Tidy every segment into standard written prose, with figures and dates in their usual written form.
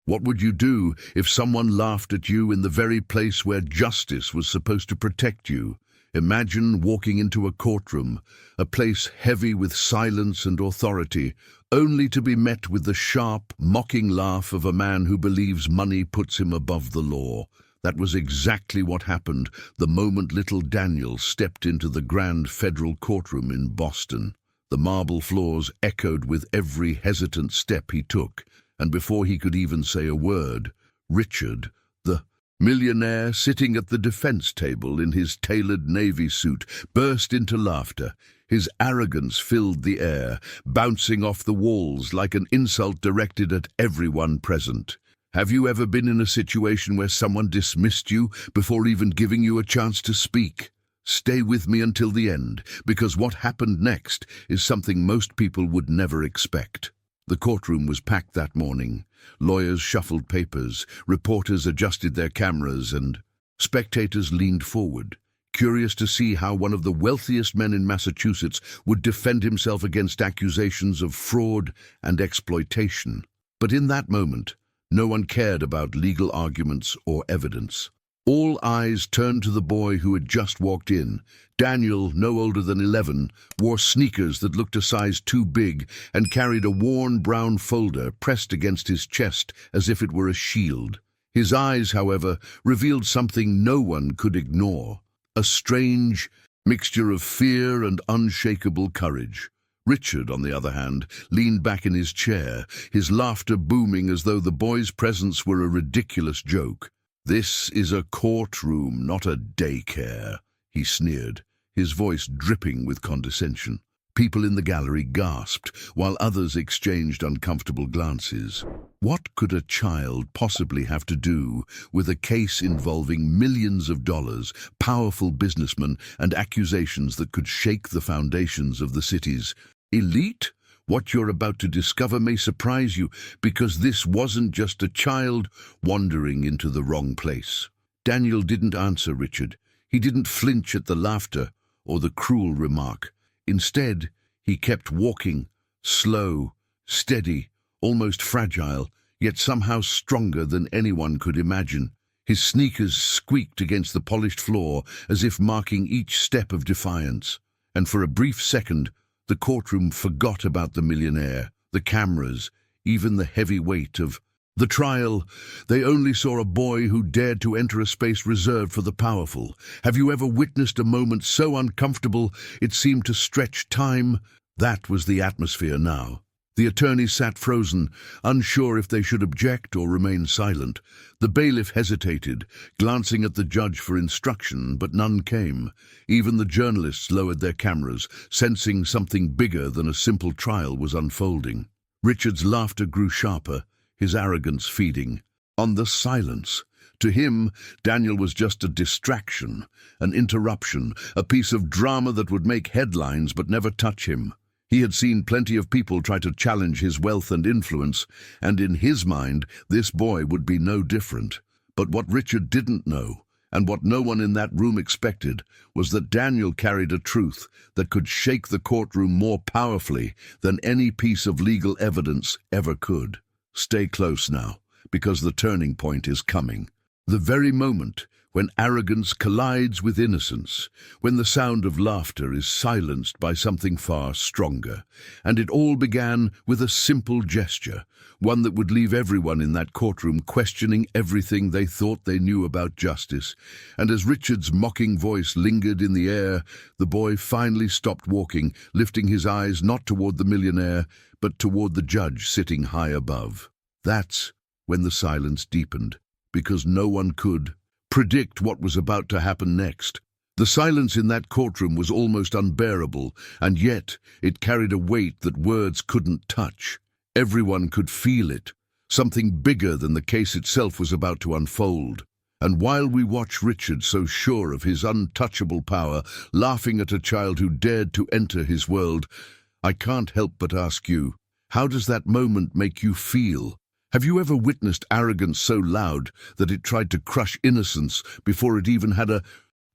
What would you do if someone laughed at you in the very place where justice was supposed to protect you? Imagine walking into a courtroom, a place heavy with silence and authority, only to be met with the sharp, mocking laugh of a man who believes money puts him above the law. That was exactly what happened the moment little Daniel stepped into the grand federal courtroom in Boston. The marble floors echoed with every hesitant step he took, and before he could even say a word, Richard, the millionaire sitting at the defense table in his tailored navy suit, burst into laughter. His arrogance filled the air, bouncing off the walls like an insult directed at everyone present. Have you ever been in a situation where someone dismissed you before even giving you a chance to speak? Stay with me until the end, because what happened next is something most people would never expect. The courtroom was packed that morning. Lawyers shuffled papers, reporters adjusted their cameras, and spectators leaned forward, curious to see how one of the wealthiest men in Massachusetts would defend himself against accusations of fraud and exploitation. But in that moment, no one cared about legal arguments or evidence. All eyes turned to the boy who had just walked in. Daniel, no older than 11, wore sneakers that looked a size too big and carried a worn brown folder pressed against his chest as if it were a shield. His eyes, however, revealed something no one could ignore, a strange mixture of fear and unshakable courage. Richard, on the other hand, leaned back in his chair, his laughter booming as though the boy's presence were a ridiculous joke. "This is a courtroom, not a daycare," he sneered, his voice dripping with condescension. People in the gallery gasped, while others exchanged uncomfortable glances. What could a child possibly have to do with a case involving millions of dollars, powerful businessmen, and accusations that could shake the foundations of the city's elite? What you're about to discover may surprise you, because this wasn't just a child wandering into the wrong place. Daniel didn't answer Richard. He didn't flinch at the laughter or the cruel remark. Instead, he kept walking, slow, steady, almost fragile, yet somehow stronger than anyone could imagine. His sneakers squeaked against the polished floor as if marking each step of defiance. And for a brief second, the courtroom forgot about the millionaire, the cameras, even the heavy weight of the trial. They only saw a boy who dared to enter a space reserved for the powerful. Have you ever witnessed a moment so uncomfortable it seemed to stretch time? That was the atmosphere now. The attorneys sat frozen, unsure if they should object or remain silent. The bailiff hesitated, glancing at the judge for instruction, but none came. Even the journalists lowered their cameras, sensing something bigger than a simple trial was unfolding. Richard's laughter grew sharper, his arrogance feeding on the silence. To him, Daniel was just a distraction, an interruption, a piece of drama that would make headlines but never touch him. He had seen plenty of people try to challenge his wealth and influence, and in his mind, this boy would be no different. But what Richard didn't know, and what no one in that room expected, was that Daniel carried a truth that could shake the courtroom more powerfully than any piece of legal evidence ever could. Stay close now, because the turning point is coming. The very moment when arrogance collides with innocence, when the sound of laughter is silenced by something far stronger. And it all began with a simple gesture, one that would leave everyone in that courtroom questioning everything they thought they knew about justice. And as Richard's mocking voice lingered in the air, the boy finally stopped walking, lifting his eyes not toward the millionaire, but toward the judge sitting high above. That's when the silence deepened, because no one could predict what was about to happen next. The silence in that courtroom was almost unbearable, and yet it carried a weight that words couldn't touch. Everyone could feel it. Something bigger than the case itself was about to unfold. And while we watch Richard, so sure of his untouchable power, laughing at a child who dared to enter his world, I can't help but ask you, how does that moment make you feel? Have you ever witnessed arrogance so loud that it tried to crush innocence before it even had a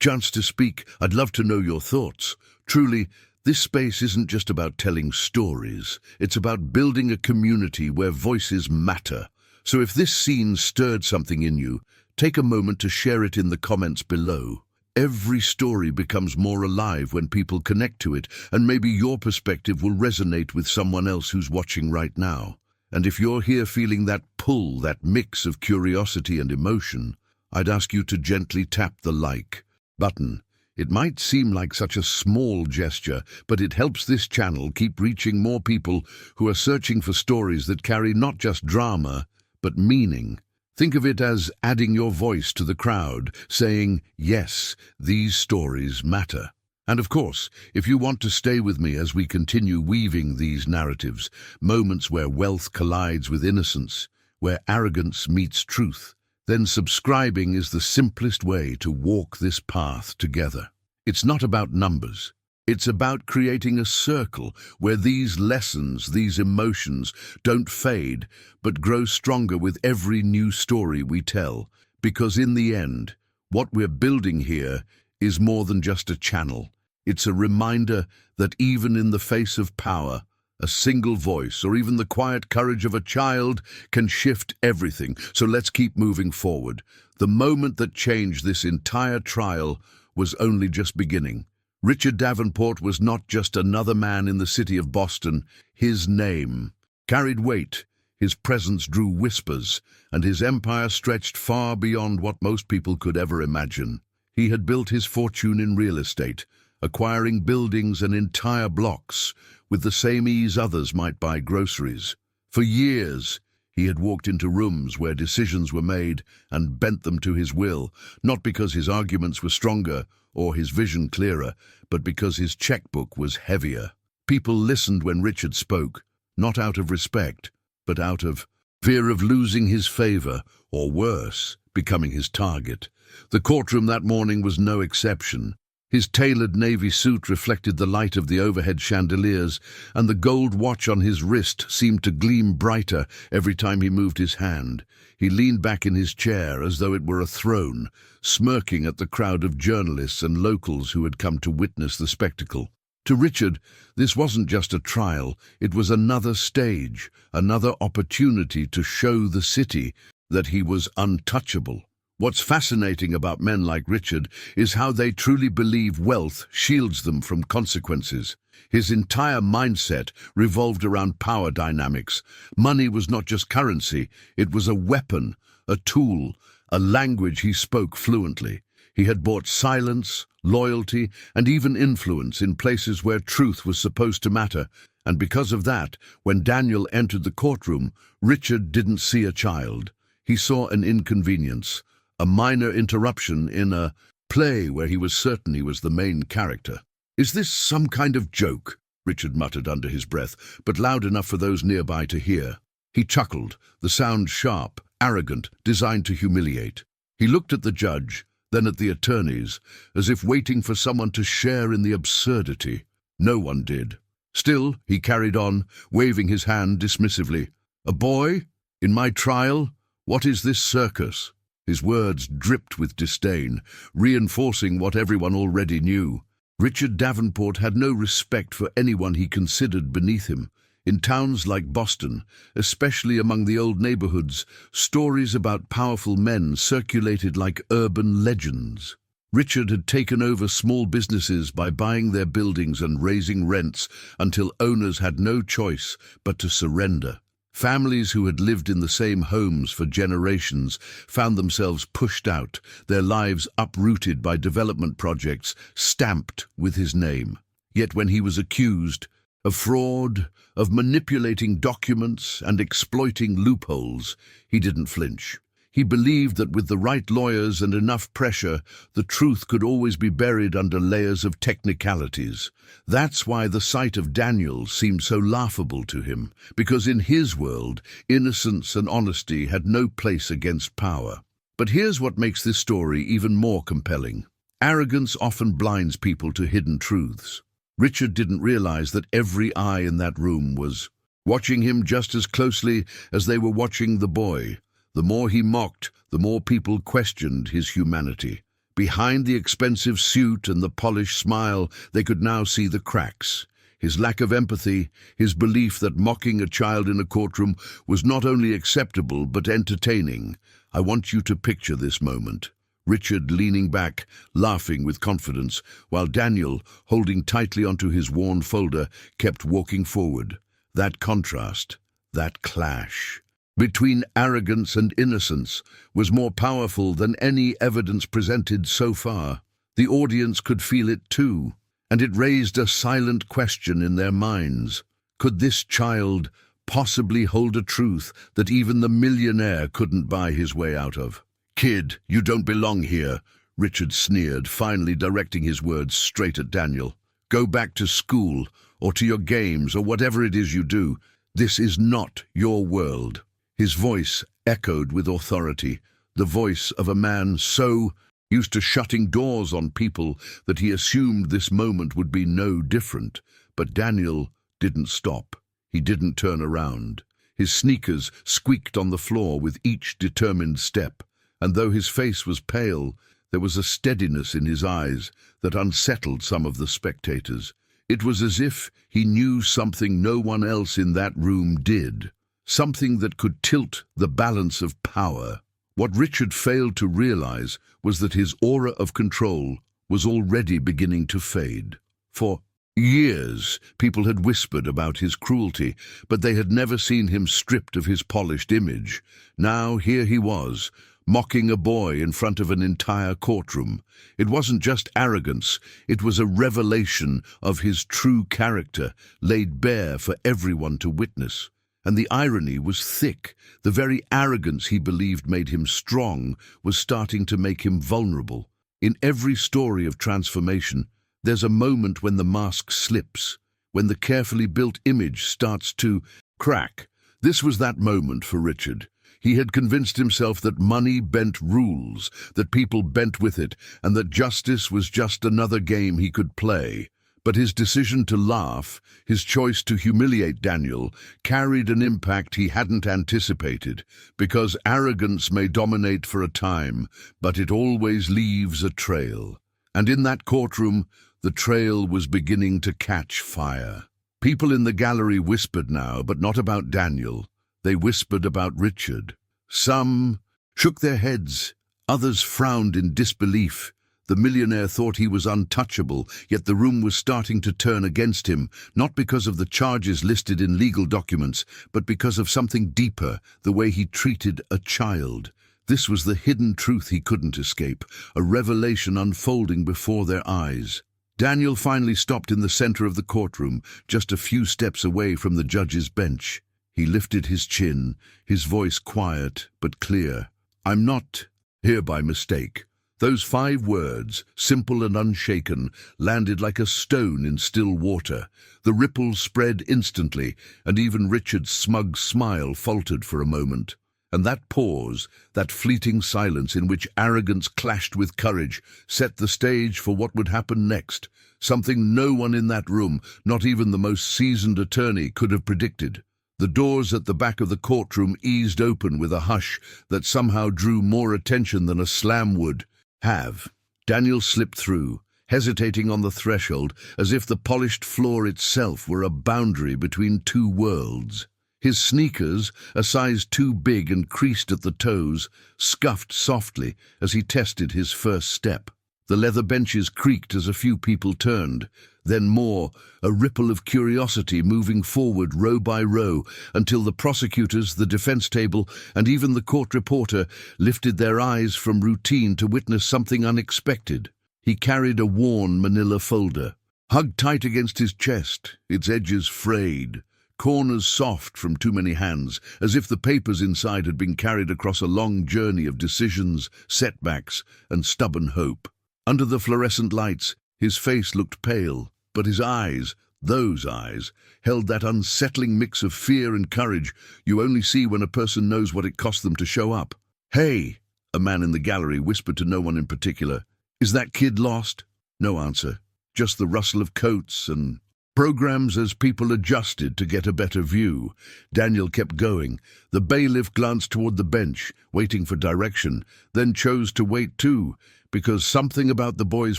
chance to speak? I'd love to know your thoughts. Truly, this space isn't just about telling stories. It's about building a community where voices matter. So if this scene stirred something in you, take a moment to share it in the comments below. Every story becomes more alive when people connect to it, and maybe your perspective will resonate with someone else who's watching right now. And if you're here feeling that pull, that mix of curiosity and emotion, I'd ask you to gently tap the like button. It might seem like such a small gesture, but it helps this channel keep reaching more people who are searching for stories that carry not just drama, but meaning. Think of it as adding your voice to the crowd, saying, yes, these stories matter. And of course, if you want to stay with me as we continue weaving these narratives, moments where wealth collides with innocence, where arrogance meets truth, then subscribing is the simplest way to walk this path together. It's not about numbers. It's about creating a circle where these lessons, these emotions, don't fade, but grow stronger with every new story we tell. Because in the end, what we're building here is more than just a channel. It's a reminder that even in the face of power, a single voice, or even the quiet courage of a child, can shift everything. So let's keep moving forward. The moment that changed this entire trial was only just beginning. Richard Davenport was not just another man in the city of Boston. His name carried weight, his presence drew whispers, and his empire stretched far beyond what most people could ever imagine. He had built his fortune in real estate, acquiring buildings and entire blocks with the same ease others might buy groceries. For years, he had walked into rooms where decisions were made and bent them to his will, not because his arguments were stronger or his vision clearer, but because his checkbook was heavier. People listened when Richard spoke, not out of respect, but out of fear of losing his favor, or worse, becoming his target. The courtroom that morning was no exception. His tailored navy suit reflected the light of the overhead chandeliers, and the gold watch on his wrist seemed to gleam brighter every time he moved his hand. He leaned back in his chair as though it were a throne, smirking at the crowd of journalists and locals who had come to witness the spectacle. To Richard, this wasn't just a trial, it was another stage, another opportunity to show the city that he was untouchable. What's fascinating about men like Richard is how they truly believe wealth shields them from consequences. His entire mindset revolved around power dynamics. Money was not just currency, it was a weapon, a tool, a language he spoke fluently. He had bought silence, loyalty, and even influence in places where truth was supposed to matter. And because of that, when Daniel entered the courtroom, Richard didn't see a child. He saw an inconvenience, a minor interruption in a play where he was certain he was the main character. "Is this some kind of joke?" Richard muttered under his breath, but loud enough for those nearby to hear. He chuckled, the sound sharp, arrogant, designed to humiliate. He looked at the judge, then at the attorneys, as if waiting for someone to share in the absurdity. No one did. Still, he carried on, waving his hand dismissively. "A boy? In my trial? What is this circus?" His words dripped with disdain, reinforcing what everyone already knew. Richard Davenport had no respect for anyone he considered beneath him. In towns like Boston, especially among the old neighborhoods, stories about powerful men circulated like urban legends. Richard had taken over small businesses by buying their buildings and raising rents until owners had no choice but to surrender. Families who had lived in the same homes for generations found themselves pushed out, their lives uprooted by development projects stamped with his name. Yet when he was accused of fraud, of manipulating documents and exploiting loopholes, he didn't flinch. He believed that with the right lawyers and enough pressure, the truth could always be buried under layers of technicalities. That's why the sight of Daniel seemed so laughable to him, because in his world, innocence and honesty had no place against power. But here's what makes this story even more compelling. Arrogance often blinds people to hidden truths. Richard didn't realize that every eye in that room was watching him just as closely as they were watching the boy. The more he mocked, the more people questioned his humanity. Behind the expensive suit and the polished smile, they could now see the cracks. his lack of empathy, his belief that mocking a child in a courtroom was not only acceptable but entertaining. I want you to picture this moment. Richard leaning back, laughing with confidence, while Daniel, holding tightly onto his worn folder, kept walking forward. That contrast, that clash between arrogance and innocence was more powerful than any evidence presented so far. The audience could feel it too, and it raised a silent question in their minds. Could this child possibly hold a truth that even the millionaire couldn't buy his way out of? "Kid, you don't belong here," Richard sneered, finally directing his words straight at Daniel. "Go back to school, or to your games, or whatever it is you do. This is not your world." His voice echoed with authority, the voice of a man so used to shutting doors on people that he assumed this moment would be no different. But Daniel didn't stop. He didn't turn around. His sneakers squeaked on the floor with each determined step, and though his face was pale, there was a steadiness in his eyes that unsettled some of the spectators. It was as if he knew something no one else in that room did, something that could tilt the balance of power. What Richard failed to realize was that his aura of control was already beginning to fade. For years, people had whispered about his cruelty, but they had never seen him stripped of his polished image. Now here he was, mocking a boy in front of an entire courtroom. It wasn't just arrogance, it was a revelation of his true character, laid bare for everyone to witness. And the irony was thick. The very arrogance he believed made him strong was starting to make him vulnerable. In every story of transformation, there's a moment when the mask slips, when the carefully built image starts to crack. This was that moment for Richard. He had convinced himself that money bent rules, that people bent with it, and that justice was just another game he could play. But his decision to laugh, his choice to humiliate Daniel, carried an impact he hadn't anticipated, because arrogance may dominate for a time, but it always leaves a trail. And in that courtroom, the trail was beginning to catch fire. People in the gallery whispered now, but not about Daniel. They whispered about Richard. Some shook their heads, others frowned in disbelief. The millionaire thought he was untouchable, yet the room was starting to turn against him, not because of the charges listed in legal documents, but because of something deeper, the way he treated a child. This was the hidden truth he couldn't escape, a revelation unfolding before their eyes. Daniel finally stopped in the center of the courtroom, just a few steps away from the judge's bench. He lifted his chin, his voice quiet but clear. "I'm not here by mistake." Those 5 words, simple and unshaken, landed like a stone in still water. The ripples spread instantly, and even Richard's smug smile faltered for a moment. And that pause, that fleeting silence in which arrogance clashed with courage, set the stage for what would happen next, something no one in that room, not even the most seasoned attorney, could have predicted. The doors at the back of the courtroom eased open with a hush that somehow drew more attention than a slam would have. Daniel slipped through, hesitating on the threshold, as if the polished floor itself were a boundary between 2 worlds. His sneakers, a size too big and creased at the toes, scuffed softly as he tested his first step. The leather benches creaked as a few people turned, then more, a ripple of curiosity moving forward row by row until the prosecutors, the defense table, and even the court reporter lifted their eyes from routine to witness something unexpected. He carried a worn manila folder, hugged tight against his chest, its edges frayed, corners soft from too many hands, as if the papers inside had been carried across a long journey of decisions, setbacks, and stubborn hope. Under the fluorescent lights, his face looked pale, but his eyes, those eyes, held that unsettling mix of fear and courage you only see when a person knows what it costs them to show up. "Hey," a man in the gallery whispered to no one in particular. "Is that kid lost?" No answer, just the rustle of coats and programs as people adjusted to get a better view. Daniel kept going. The bailiff glanced toward the bench, waiting for direction, then chose to wait too, because something about the boy's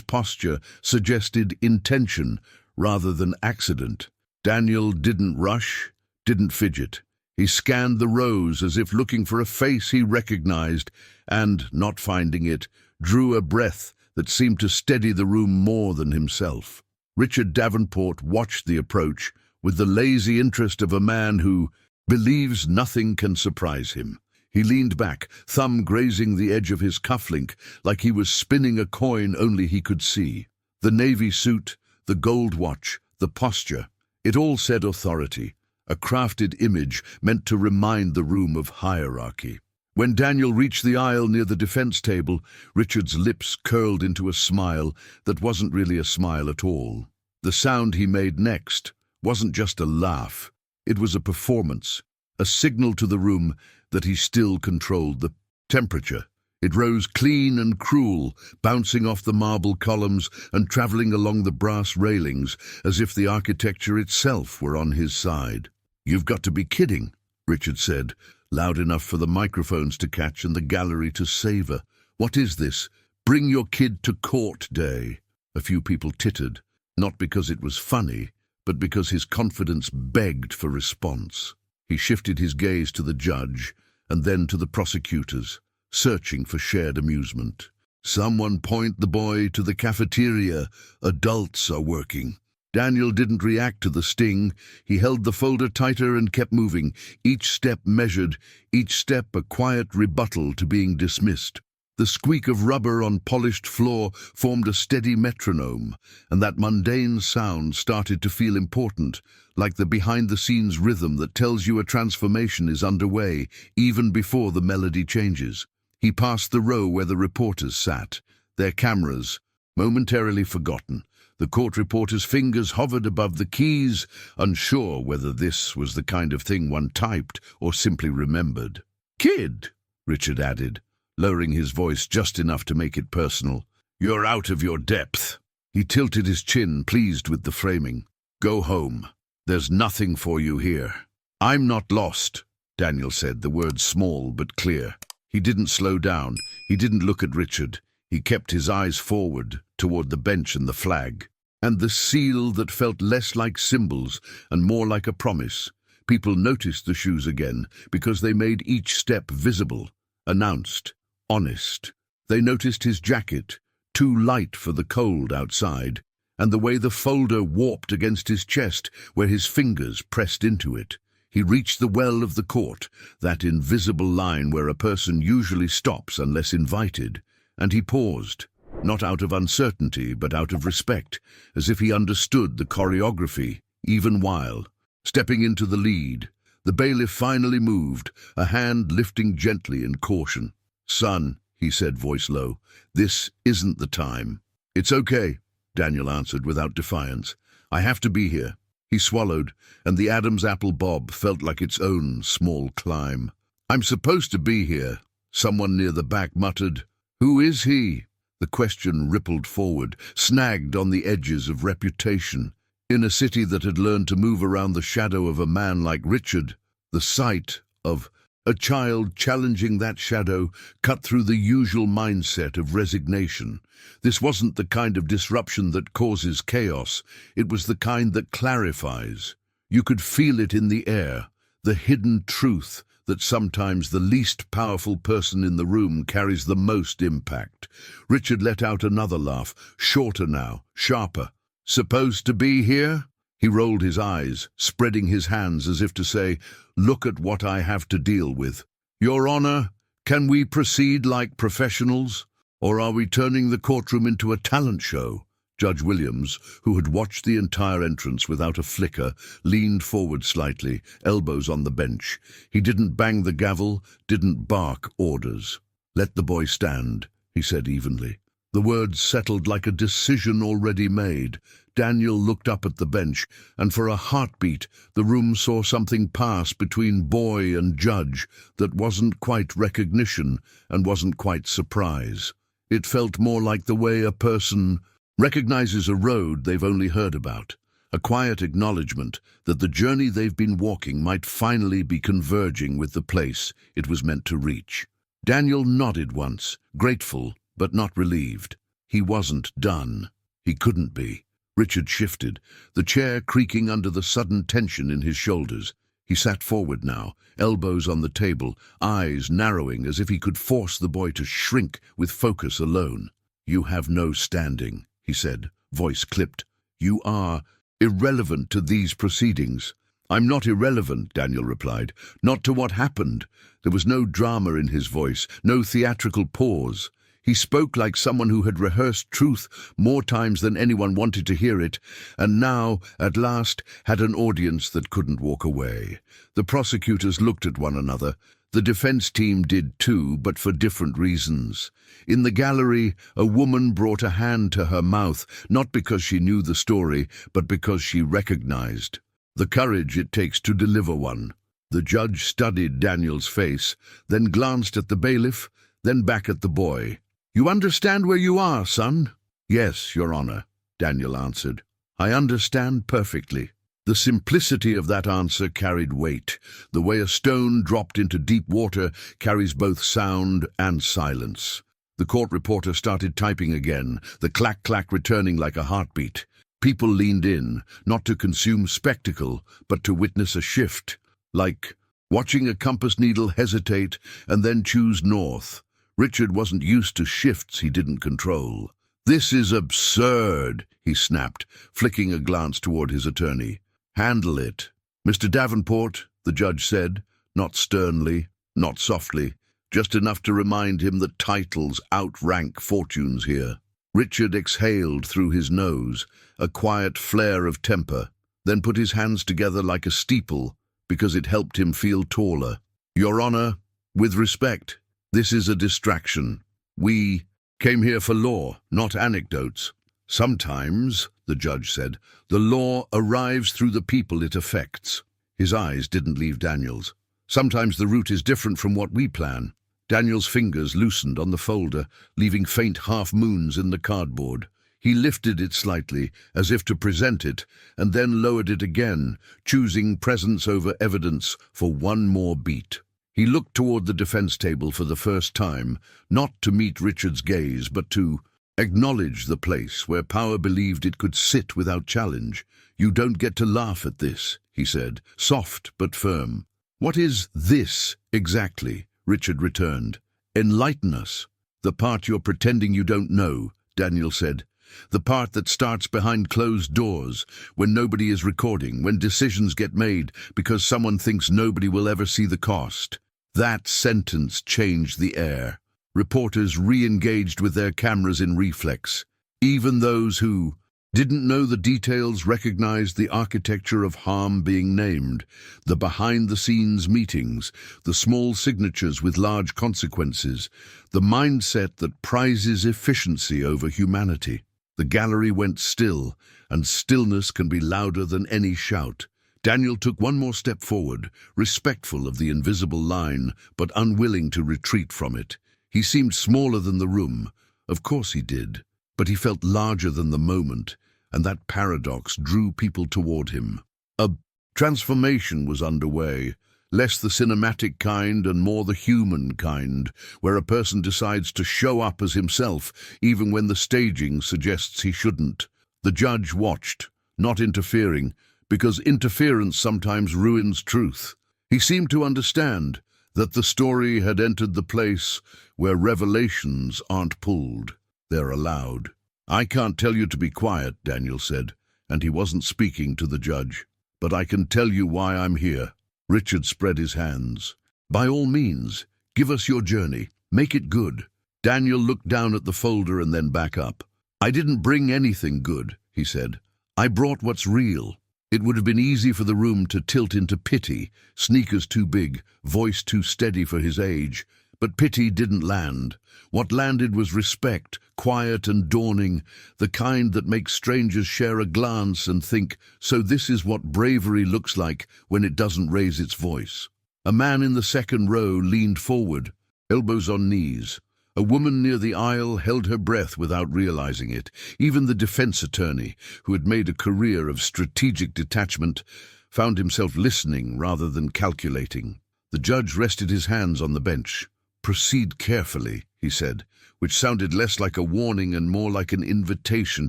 posture suggested intention rather than accident. Daniel didn't rush, didn't fidget. He scanned the rows as if looking for a face he recognized, and, not finding it, drew a breath that seemed to steady the room more than himself. Richard Davenport watched the approach with the lazy interest of a man who believes nothing can surprise him. He leaned back, thumb grazing the edge of his cufflink, like he was spinning a coin only he could see. The navy suit, the gold watch, the posture, it all said authority, a crafted image meant to remind the room of hierarchy. When Daniel reached the aisle near the defense table, Richard's lips curled into a smile that wasn't really a smile at all. The sound he made next wasn't just a laugh, it was a performance, a signal to the room that he still controlled the temperature. It rose clean and cruel, bouncing off the marble columns and traveling along the brass railings as if the architecture itself were on his side. "You've got to be kidding," Richard said, loud enough for the microphones to catch and the gallery to savor. "What is this? Bring your kid to court day." A few people tittered, not because it was funny, but because his confidence begged for response. He shifted his gaze to the judge and then to the prosecutors, searching for shared amusement. "Someone point the boy to the cafeteria. Adults are working." Daniel didn't react to the sting. He held the folder tighter and kept moving, each step measured, each step a quiet rebuttal to being dismissed. The squeak of rubber on polished floor formed a steady metronome, and that mundane sound started to feel important, like the behind-the-scenes rhythm that tells you a transformation is underway, even before the melody changes. He passed the row where the reporters sat, their cameras momentarily forgotten. The court reporter's fingers hovered above the keys, unsure whether this was the kind of thing one typed or simply remembered. "Kid," Richard added, lowering his voice just enough to make it personal. "You're out of your depth." He tilted his chin, pleased with the framing. "Go home. There's nothing for you here." "I'm not lost," Daniel said, the words small but clear. He didn't slow down. He didn't look at Richard. He kept his eyes forward, toward the bench and the flag, and the seal that felt less like symbols and more like a promise. People noticed the shoes again because they made each step visible, announced, honest. They noticed his jacket, too light for the cold outside, and the way the folder warped against his chest where his fingers pressed into it. He reached the well of the court, that invisible line where a person usually stops unless invited, and he paused, not out of uncertainty but out of respect, as if he understood the choreography, even while stepping into the lead. The bailiff finally moved, a hand lifting gently in caution. "Son," he said, voice low, "this isn't the time." "It's okay," Daniel answered without defiance. "I have to be here." He swallowed, and the Adam's apple bob felt like its own small climb. "I'm supposed to be here," someone near the back muttered. "Who is he?" The question rippled forward, snagged on the edges of reputation. In a city that had learned to move around the shadow of a man like Richard, the sight of a child challenging that shadow cut through the usual mindset of resignation. This wasn't the kind of disruption that causes chaos. It was the kind that clarifies. You could feel it in the air, the hidden truth that sometimes the least powerful person in the room carries the most impact. Richard let out another laugh, shorter now, sharper. "Supposed to be here?" He rolled his eyes, spreading his hands as if to say, "Look at what I have to deal with." "Your Honor, can we proceed like professionals? Or are we turning the courtroom into a talent show?" Judge Williams, who had watched the entire entrance without a flicker, leaned forward slightly, elbows on the bench. He didn't bang the gavel, didn't bark orders. "Let the boy stand," he said evenly. The words settled like a decision already made. Daniel looked up at the bench, and for a heartbeat the room saw something pass between boy and judge that wasn't quite recognition and wasn't quite surprise. It felt more like the way a person recognizes a road they've only heard about, a quiet acknowledgement that the journey they've been walking might finally be converging with the place it was meant to reach. Daniel nodded once, grateful but not relieved. He wasn't done. He couldn't be. Richard shifted, the chair creaking under the sudden tension in his shoulders. He sat forward now, elbows on the table, eyes narrowing as if he could force the boy to shrink with focus alone. "You have no standing," he said, voice clipped. "You are irrelevant to these proceedings." "I'm not irrelevant," Daniel replied. "Not to what happened." There was no drama in his voice, no theatrical pause. He spoke like someone who had rehearsed truth more times than anyone wanted to hear it, and now, at last, had an audience that couldn't walk away. The prosecutors looked at one another. The defense team did too, but for different reasons. In the gallery, a woman brought a hand to her mouth, not because she knew the story, but because she recognized the courage it takes to deliver one. The judge studied Daniel's face, then glanced at the bailiff, then back at the boy. "You understand where you are, son?" "Yes, Your Honor," Daniel answered. "I understand perfectly." The simplicity of that answer carried weight. The way a stone dropped into deep water carries both sound and silence. The court reporter started typing again, the clack-clack returning like a heartbeat. People leaned in, not to consume spectacle, but to witness a shift, like watching a compass needle hesitate and then choose north. Richard wasn't used to shifts he didn't control. "This is absurd," he snapped, flicking a glance toward his attorney. "Handle it." "Mr. Davenport," the judge said, not sternly, not softly, just enough to remind him that titles outrank fortunes here. Richard exhaled through his nose, a quiet flare of temper, then put his hands together like a steeple because it helped him feel taller. "Your Honor, with respect, this is a distraction. We came here for law, not anecdotes." "Sometimes," the judge said, "the law arrives through the people it affects." His eyes didn't leave Daniel's. "Sometimes the route is different from what we plan." Daniel's fingers loosened on the folder, leaving faint half-moons in the cardboard. He lifted it slightly, as if to present it, and then lowered it again, choosing presence over evidence for one more beat. He looked toward the defense table for the first time, not to meet Richard's gaze, but to acknowledge the place where power believed it could sit without challenge. "You don't get to laugh at this," he said, soft but firm. "What is this exactly?" Richard returned. "Enlighten us." "The part you're pretending you don't know," Daniel said. "The part that starts behind closed doors, when nobody is recording, when decisions get made because someone thinks nobody will ever see the cost." That sentence changed the air. Reporters re-engaged with their cameras in reflex. Even those who didn't know the details recognized the architecture of harm being named, the behind-the-scenes meetings, the small signatures with large consequences, the mindset that prizes efficiency over humanity. The gallery went still, and stillness can be louder than any shout. Daniel took one more step forward, respectful of the invisible line, but unwilling to retreat from it. He seemed smaller than the room. Of course he did. But he felt larger than the moment, and that paradox drew people toward him. A transformation was underway, less the cinematic kind and more the human kind, where a person decides to show up as himself, even when the staging suggests he shouldn't. The judge watched, not interfering, because interference sometimes ruins truth. He seemed to understand that the story had entered the place where revelations aren't pulled, they're allowed. "I can't tell you to be quiet," Daniel said, and he wasn't speaking to the judge. "But I can tell you why I'm here." Richard spread his hands. "By all means, give us your journey. Make it good." Daniel looked down at the folder and then back up. "I didn't bring anything good," he said. "I brought what's real." It would have been easy for the room to tilt into pity, sneakers too big, voice too steady for his age. But pity didn't land. What landed was respect, quiet and dawning, the kind that makes strangers share a glance and think, so this is what bravery looks like when it doesn't raise its voice. A man in the second row leaned forward, elbows on knees. A woman near the aisle held her breath without realizing it. Even the defense attorney, who had made a career of strategic detachment, found himself listening rather than calculating. The judge rested his hands on the bench. "Proceed carefully," he said, which sounded less like a warning and more like an invitation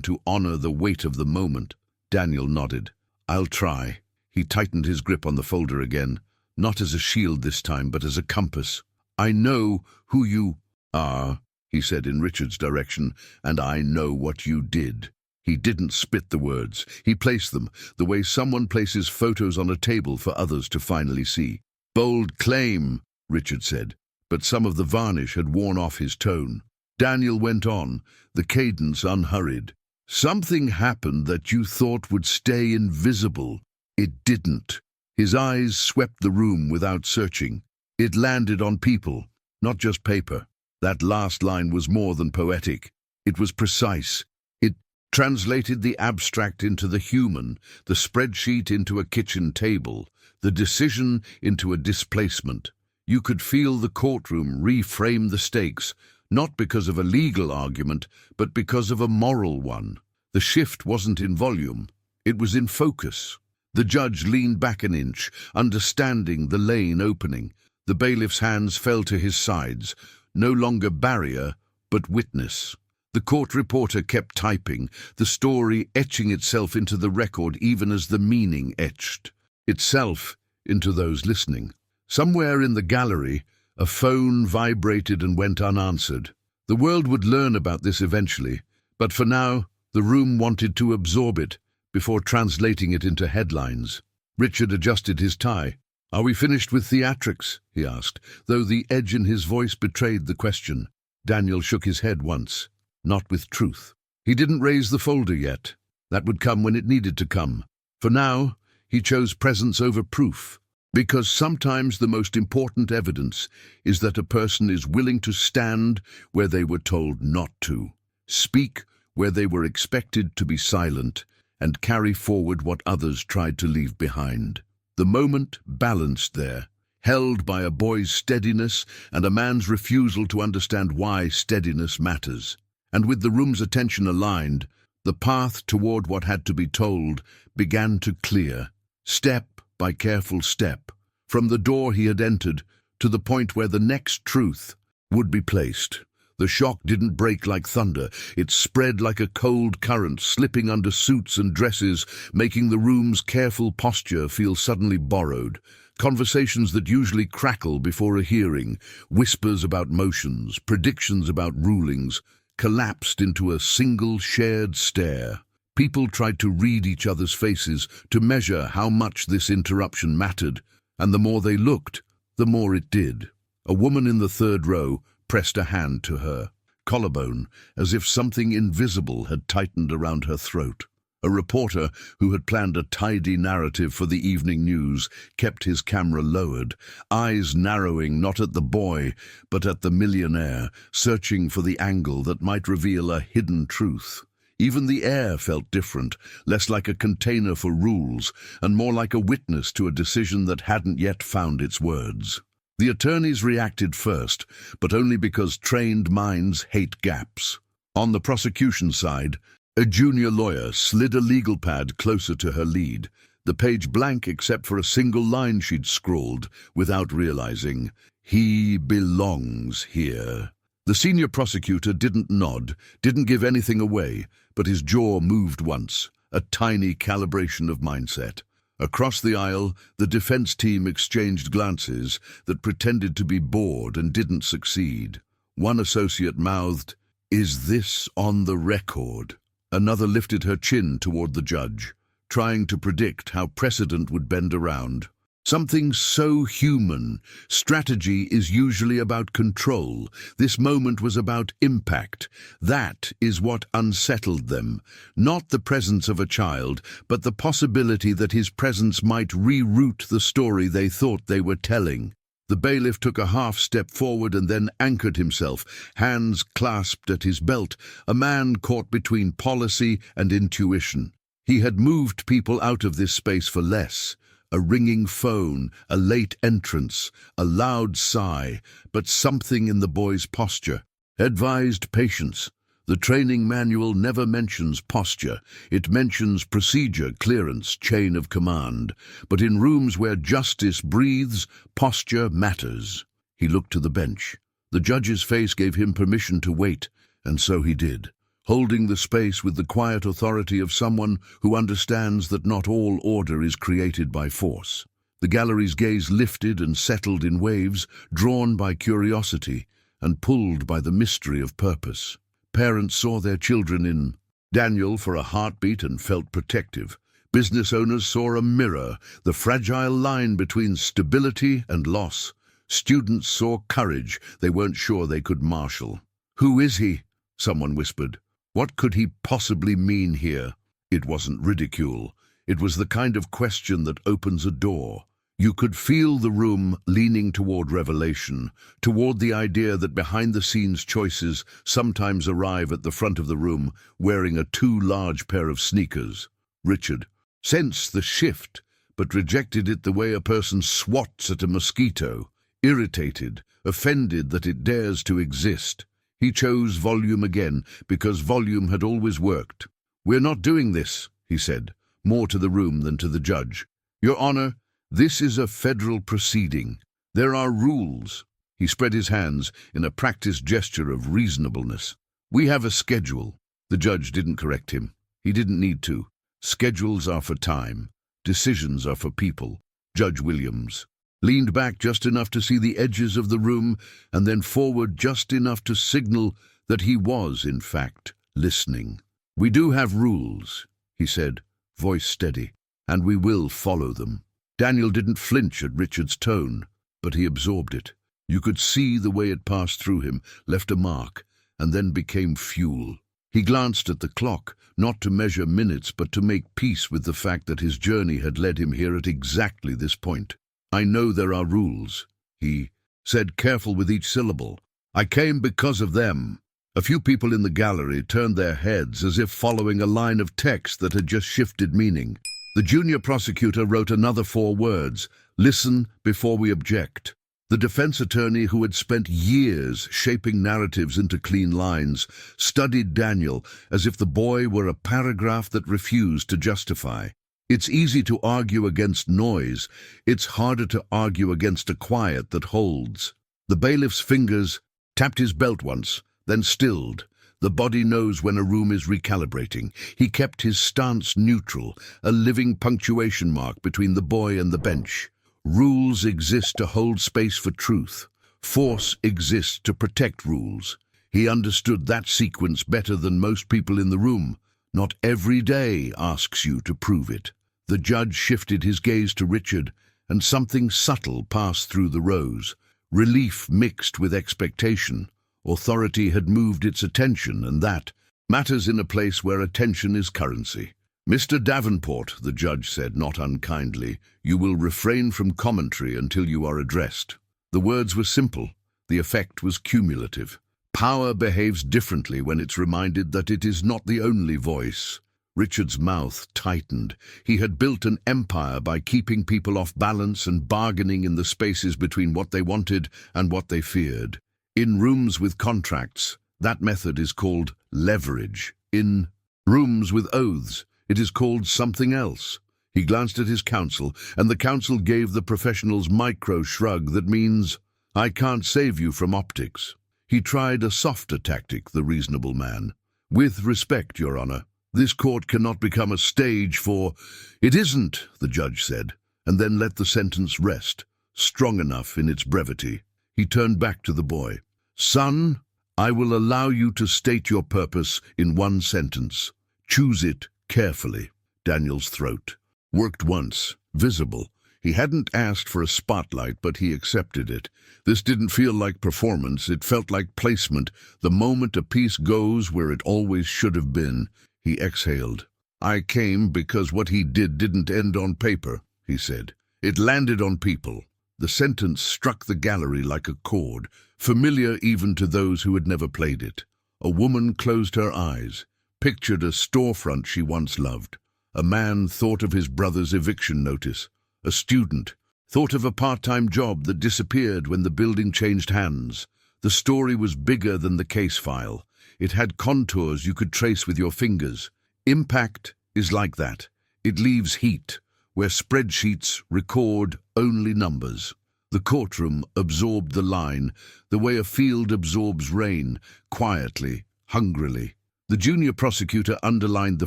to honor the weight of the moment. Daniel nodded. "I'll try." He tightened his grip on the folder again, not as a shield this time, but as a compass. "I know who you are," he said in Richard's direction, "and I know what you did." He didn't spit the words. He placed them, the way someone places photos on a table for others to finally see. "Bold claim," Richard said, but some of the varnish had worn off his tone. Daniel went on, the cadence unhurried. "Something happened that you thought would stay invisible. It didn't." His eyes swept the room without searching. It landed on people, not just paper. That last line was more than poetic. It was precise. It translated the abstract into the human, the spreadsheet into a kitchen table, the decision into a displacement. You could feel the courtroom reframe the stakes, not because of a legal argument, but because of a moral one. The shift wasn't in volume, it was in focus. The judge leaned back an inch, understanding the lane opening. The bailiff's hands fell to his sides, no longer barrier, but witness. The court reporter kept typing, the story etching itself into the record even as the meaning etched itself into those listening. Somewhere in the gallery, a phone vibrated and went unanswered. The world would learn about this eventually, but for now, the room wanted to absorb it before translating it into headlines. Richard adjusted his tie. "Are we finished with theatrics?" he asked, though the edge in his voice betrayed the question. Daniel shook his head once. Not with truth. He didn't raise the folder yet. That would come when it needed to come. For now, he chose presence over proof. Because sometimes the most important evidence is that a person is willing to stand where they were told not to, speak where they were expected to be silent, and carry forward what others tried to leave behind. The moment balanced there, held by a boy's steadiness and a man's refusal to understand why steadiness matters. And with the room's attention aligned, the path toward what had to be told began to clear, step by careful step, from the door he had entered to the point where the next truth would be placed. The shock didn't break like thunder. It spread like a cold current, slipping under suits and dresses, making the room's careful posture feel suddenly borrowed. Conversations that usually crackle before a hearing, whispers about motions, predictions about rulings, collapsed into a single shared stare. People tried to read each other's faces, to measure how much this interruption mattered, and the more they looked, the more it did. A woman in the third row pressed a hand to her collarbone, as if something invisible had tightened around her throat. A reporter, who had planned a tidy narrative for the evening news, kept his camera lowered, eyes narrowing not at the boy, but at the millionaire, searching for the angle that might reveal a hidden truth. Even the air felt different, less like a container for rules, and more like a witness to a decision that hadn't yet found its words. The attorneys reacted first, but only because trained minds hate gaps. On the prosecution side, a junior lawyer slid a legal pad closer to her lead, the page blank except for a single line she'd scrawled, without realizing, "He belongs here." The senior prosecutor didn't nod, didn't give anything away, but his jaw moved once, a tiny calibration of mindset. Across the aisle, the defense team exchanged glances that pretended to be bored and didn't succeed. One associate mouthed, "Is this on the record?" Another lifted her chin toward the judge, trying to predict how precedent would bend around. Something so human. Strategy is usually about control. This moment was about impact. That is what unsettled them. Not the presence of a child, but the possibility that his presence might reroute the story they thought they were telling. The bailiff took a half step forward and then anchored himself, hands clasped at his belt, a man caught between policy and intuition. He had moved people out of this space for less. A ringing phone, a late entrance, a loud sigh, but something in the boy's posture advised patience. The training manual never mentions posture. It mentions procedure, clearance, chain of command. But in rooms where justice breathes, posture matters. He looked to the bench. The judge's face gave him permission to wait, and so he did, holding the space with the quiet authority of someone who understands that not all order is created by force. The gallery's gaze lifted and settled in waves, drawn by curiosity and pulled by the mystery of purpose. Parents saw their children in Daniel for a heartbeat and felt protective. Business owners saw a mirror, the fragile line between stability and loss. Students saw courage they weren't sure they could marshal. "Who is he?" someone whispered. What could he possibly mean here? It wasn't ridicule. It was the kind of question that opens a door. You could feel the room leaning toward revelation, toward the idea that behind-the-scenes choices sometimes arrive at the front of the room wearing a too large pair of sneakers. Richard sensed the shift, but rejected it the way a person swats at a mosquito, irritated, offended that it dares to exist. He chose volume again, because volume had always worked. "We're not doing this," he said, more to the room than to the judge. "Your Honor, this is a federal proceeding. There are rules." He spread his hands in a practiced gesture of reasonableness. "We have a schedule." The judge didn't correct him. He didn't need to. Schedules are for time. Decisions are for people. Judge Williams leaned back just enough to see the edges of the room and then forward just enough to signal that he was, in fact, listening. "We do have rules," he said, voice steady, "and we will follow them." Daniel didn't flinch at Richard's tone, but he absorbed it. You could see the way it passed through him, left a mark, and then became fuel. He glanced at the clock, not to measure minutes, but to make peace with the fact that his journey had led him here at exactly this point. "I know there are rules," he said, careful with each syllable. "I came because of them." A few people in the gallery turned their heads as if following a line of text that had just shifted meaning. The junior prosecutor wrote another 4 words, "Listen before we object." The defense attorney, who had spent years shaping narratives into clean lines, studied Daniel as if the boy were a paragraph that refused to justify. It's easy to argue against noise. It's harder to argue against a quiet that holds. The bailiff's fingers tapped his belt once, then stilled. The body knows when a room is recalibrating. He kept his stance neutral, a living punctuation mark between the boy and the bench. Rules exist to hold space for truth. Force exists to protect rules. He understood that sequence better than most people in the room. Not every day asks you to prove it. The judge shifted his gaze to Richard, and something subtle passed through the rows. Relief mixed with expectation. Authority had moved its attention, and that matters in a place where attention is currency. "Mr. Davenport," the judge said, not unkindly, "you will refrain from commentary until you are addressed." The words were simple. The effect was cumulative. Power behaves differently when it's reminded that it is not the only voice. Richard's mouth tightened. He had built an empire by keeping people off balance and bargaining in the spaces between what they wanted and what they feared. In rooms with contracts, that method is called leverage. In rooms with oaths, it is called something else. He glanced at his counsel, and the counsel gave the professional's micro-shrug that means, "I can't save you from optics." He tried a softer tactic, the reasonable man. "With respect, Your Honor, this court cannot become a stage for—" "It isn't," the judge said, and then let the sentence rest, strong enough in its brevity. He turned back to the boy. "Son, I will allow you to state your purpose in 1 sentence. Choose it carefully." Daniel's throat worked once, visible. He hadn't asked for a spotlight, but he accepted it. This didn't feel like performance. It felt like placement, the moment a piece goes where it always should have been. He exhaled. "I came because what he did didn't end on paper," he said. "It landed on people." The sentence struck the gallery like a chord, familiar even to those who had never played it. A woman closed her eyes, pictured a storefront she once loved. A man thought of his brother's eviction notice. A student thought of a part-time job that disappeared when the building changed hands. The story was bigger than the case file. It had contours you could trace with your fingers. Impact is like that. It leaves heat, where spreadsheets record only numbers. The courtroom absorbed the line, the way a field absorbs rain, quietly, hungrily. The junior prosecutor underlined the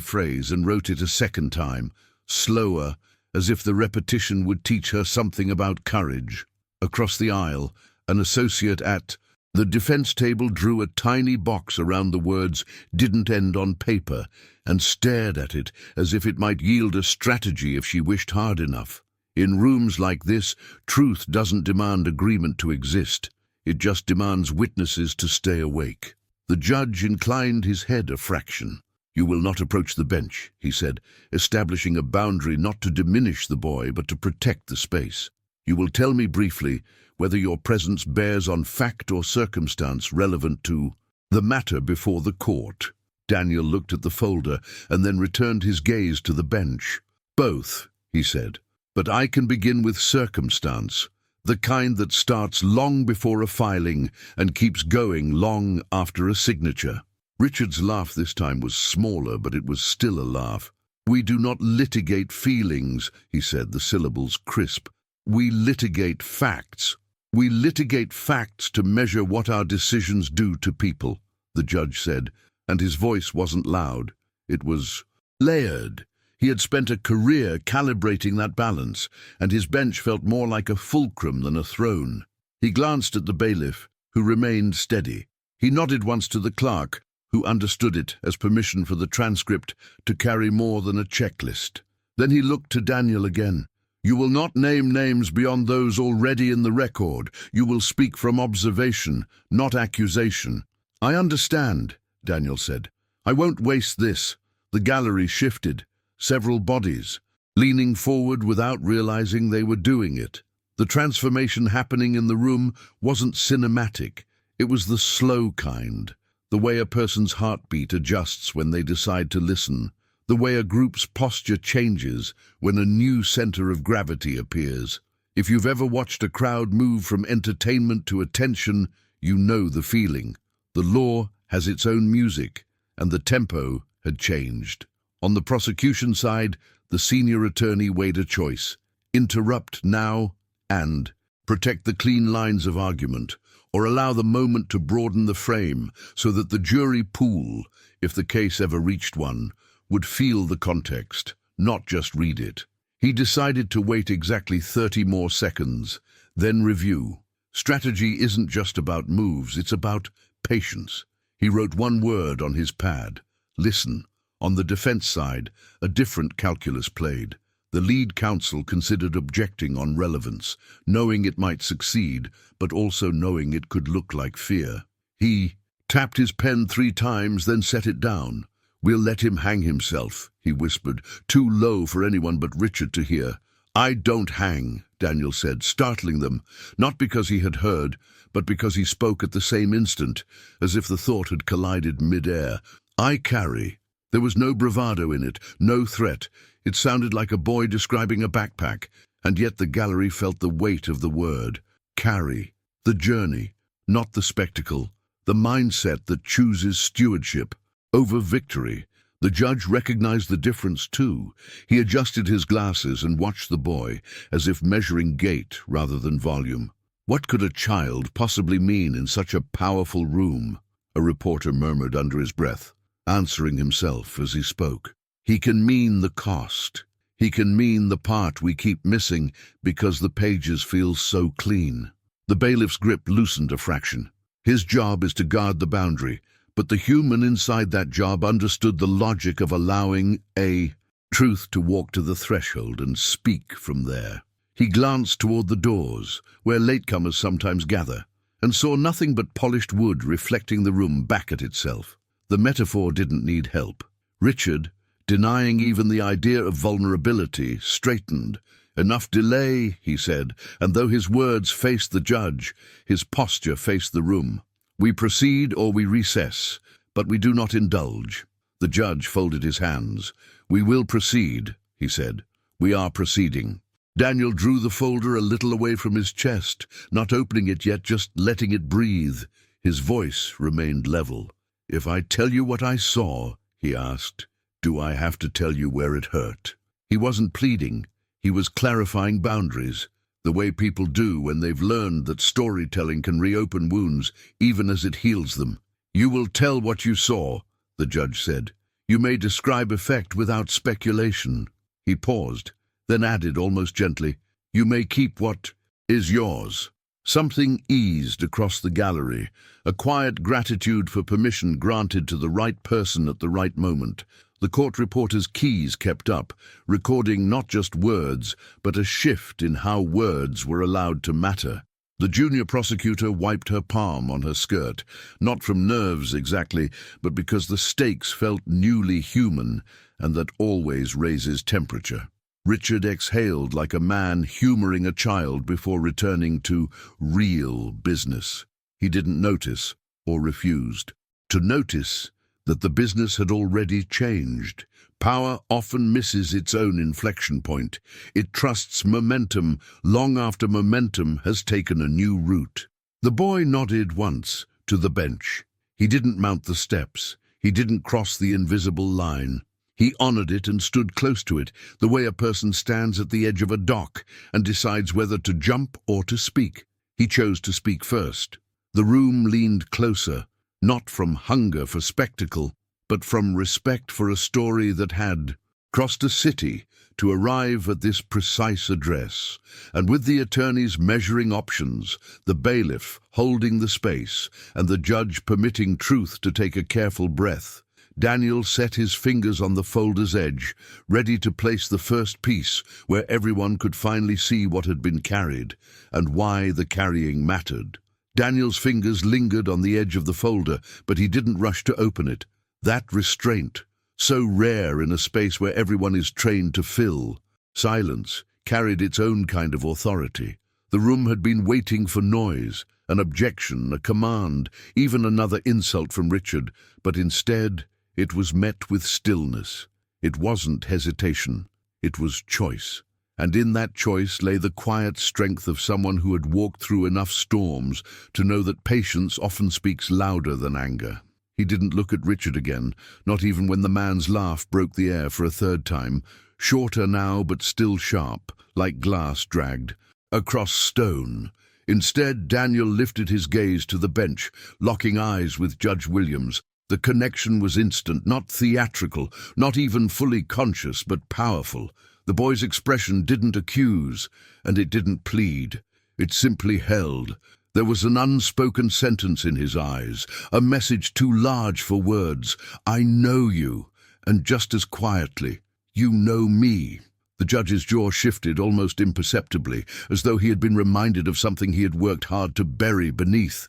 phrase and wrote it a second time, slower, as if the repetition would teach her something about courage. Across the aisle, an associate at the defense table drew a tiny box around the words "didn't end on paper" and stared at it as if it might yield a strategy if she wished hard enough. In rooms like this, truth doesn't demand agreement to exist. It just demands witnesses to stay awake. The judge inclined his head a fraction. "You will not approach the bench," he said, establishing a boundary not to diminish the boy but to protect the space. "You will tell me briefly whether your presence bears on fact or circumstance relevant to the matter before the court." Daniel looked at the folder and then returned his gaze to the bench. "Both," he said, "but I can begin with circumstance, the kind that starts long before a filing and keeps going long after a signature." Richard's laugh this time was smaller, but it was still a laugh. "We do not litigate feelings," he said, the syllables crisp. "We litigate facts. We litigate facts to measure what our decisions do to people," the judge said, and his voice wasn't loud. It was layered. He had spent a career calibrating that balance, and his bench felt more like a fulcrum than a throne. He glanced at the bailiff, who remained steady. He nodded once to the clerk, who understood it as permission for the transcript to carry more than a checklist. Then he looked to Daniel again. "You will not name names beyond those already in the record. You will speak from observation, not accusation." "I understand," Daniel said. "I won't waste this." The gallery shifted, several bodies, leaning forward without realizing they were doing it. The transformation happening in the room wasn't cinematic. It was the slow kind, the way a person's heartbeat adjusts when they decide to listen, the way a group's posture changes when a new center of gravity appears. If you've ever watched a crowd move from entertainment to attention, you know the feeling. The law has its own music, and the tempo had changed. On the prosecution side, the senior attorney weighed a choice: interrupt now and protect the clean lines of argument, or allow the moment to broaden the frame so that the jury pool, if the case ever reached one, would feel the context, not just read it. He decided to wait exactly 30 more seconds, then review. Strategy isn't just about moves, it's about patience. He wrote one word on his pad: listen. On the defense side, a different calculus played. The lead counsel considered objecting on relevance, knowing it might succeed, but also knowing it could look like fear. He tapped his pen 3 times, then set it down. "We'll let him hang himself," he whispered, too low for anyone but Richard to hear. "I don't hang," Daniel said, startling them, not because he had heard, but because he spoke at the same instant, as if the thought had collided mid-air. "I carry." There was no bravado in it, no threat. It sounded like a boy describing a backpack, and yet the gallery felt the weight of the word. Carry. The journey, not the spectacle. The mindset that chooses stewardship over victory. The judge recognized the difference too. He adjusted his glasses and watched the boy, as if measuring gait rather than volume. "What could a child possibly mean in such a powerful room?" a reporter murmured under his breath, answering himself as he spoke. "He can mean the cost. He can mean the part we keep missing because the pages feel so clean." The bailiff's grip loosened a fraction. His job is to guard the boundary, but the human inside that job understood the logic of allowing a truth to walk to the threshold and speak from there. He glanced toward the doors, where latecomers sometimes gather, and saw nothing but polished wood reflecting the room back at itself. The metaphor didn't need help. Richard, denying even the idea of vulnerability, straightened. "Enough delay," he said, and though his words faced the judge, his posture faced the room. "We proceed or we recess, but we do not indulge." The judge folded his hands. "We will proceed," he said. "We are proceeding." Daniel drew the folder a little away from his chest, not opening it yet, just letting it breathe. His voice remained level. "If I tell you what I saw," he asked, "do I have to tell you where it hurt?" He wasn't pleading. He was clarifying boundaries. the way people do when they've learned that storytelling can reopen wounds even as it heals them. "You will tell what you saw," the judge said. "You may describe effect without speculation." He paused, then added almost gently, "You may keep what is yours." Something eased across the gallery, a quiet gratitude for permission granted to the right person at the right moment. The court reporter's keys kept up, recording not just words, but a shift in how words were allowed to matter. The junior prosecutor wiped her palm on her skirt, not from nerves exactly, but because the stakes felt newly human, and that always raises temperature. Richard exhaled like a man humoring a child before returning to real business. He didn't notice, or refused to notice, that the business had already changed. Power often misses its own inflection point. It trusts momentum long after momentum has taken a new route. The boy nodded once to the bench. He didn't mount the steps. He didn't cross the invisible line. He honored it and stood close to it, the way a person stands at the edge of a dock and decides whether to jump or to speak. He chose to speak first. The room leaned closer, not from hunger for spectacle, but from respect for a story that had crossed a city to arrive at this precise address, and with the attorneys measuring options, the bailiff holding the space, and the judge permitting truth to take a careful breath, Daniel set his fingers on the folder's edge, ready to place the first piece where everyone could finally see what had been carried, and why the carrying mattered. Daniel's fingers lingered on the edge of the folder, but he didn't rush to open it. That restraint, so rare in a space where everyone is trained to fill, silence, carried its own kind of authority. The room had been waiting for noise, an objection, a command, even another insult from Richard, but instead it was met with stillness. It wasn't hesitation, it was choice. And in that choice lay the quiet strength of someone who had walked through enough storms to know that patience often speaks louder than anger. He didn't look at Richard again, not even when the man's laugh broke the air for a third time, shorter now but still sharp, like glass dragged across stone. Instead, Daniel lifted his gaze to the bench, locking eyes with Judge Williams. The connection was instant, not theatrical, not even fully conscious, but powerful. The boy's expression didn't accuse, and it didn't plead. It simply held. There was an unspoken sentence in his eyes, a message too large for words. "I know you," and just as quietly, "You know me." The judge's jaw shifted almost imperceptibly, as though he had been reminded of something he had worked hard to bury beneath.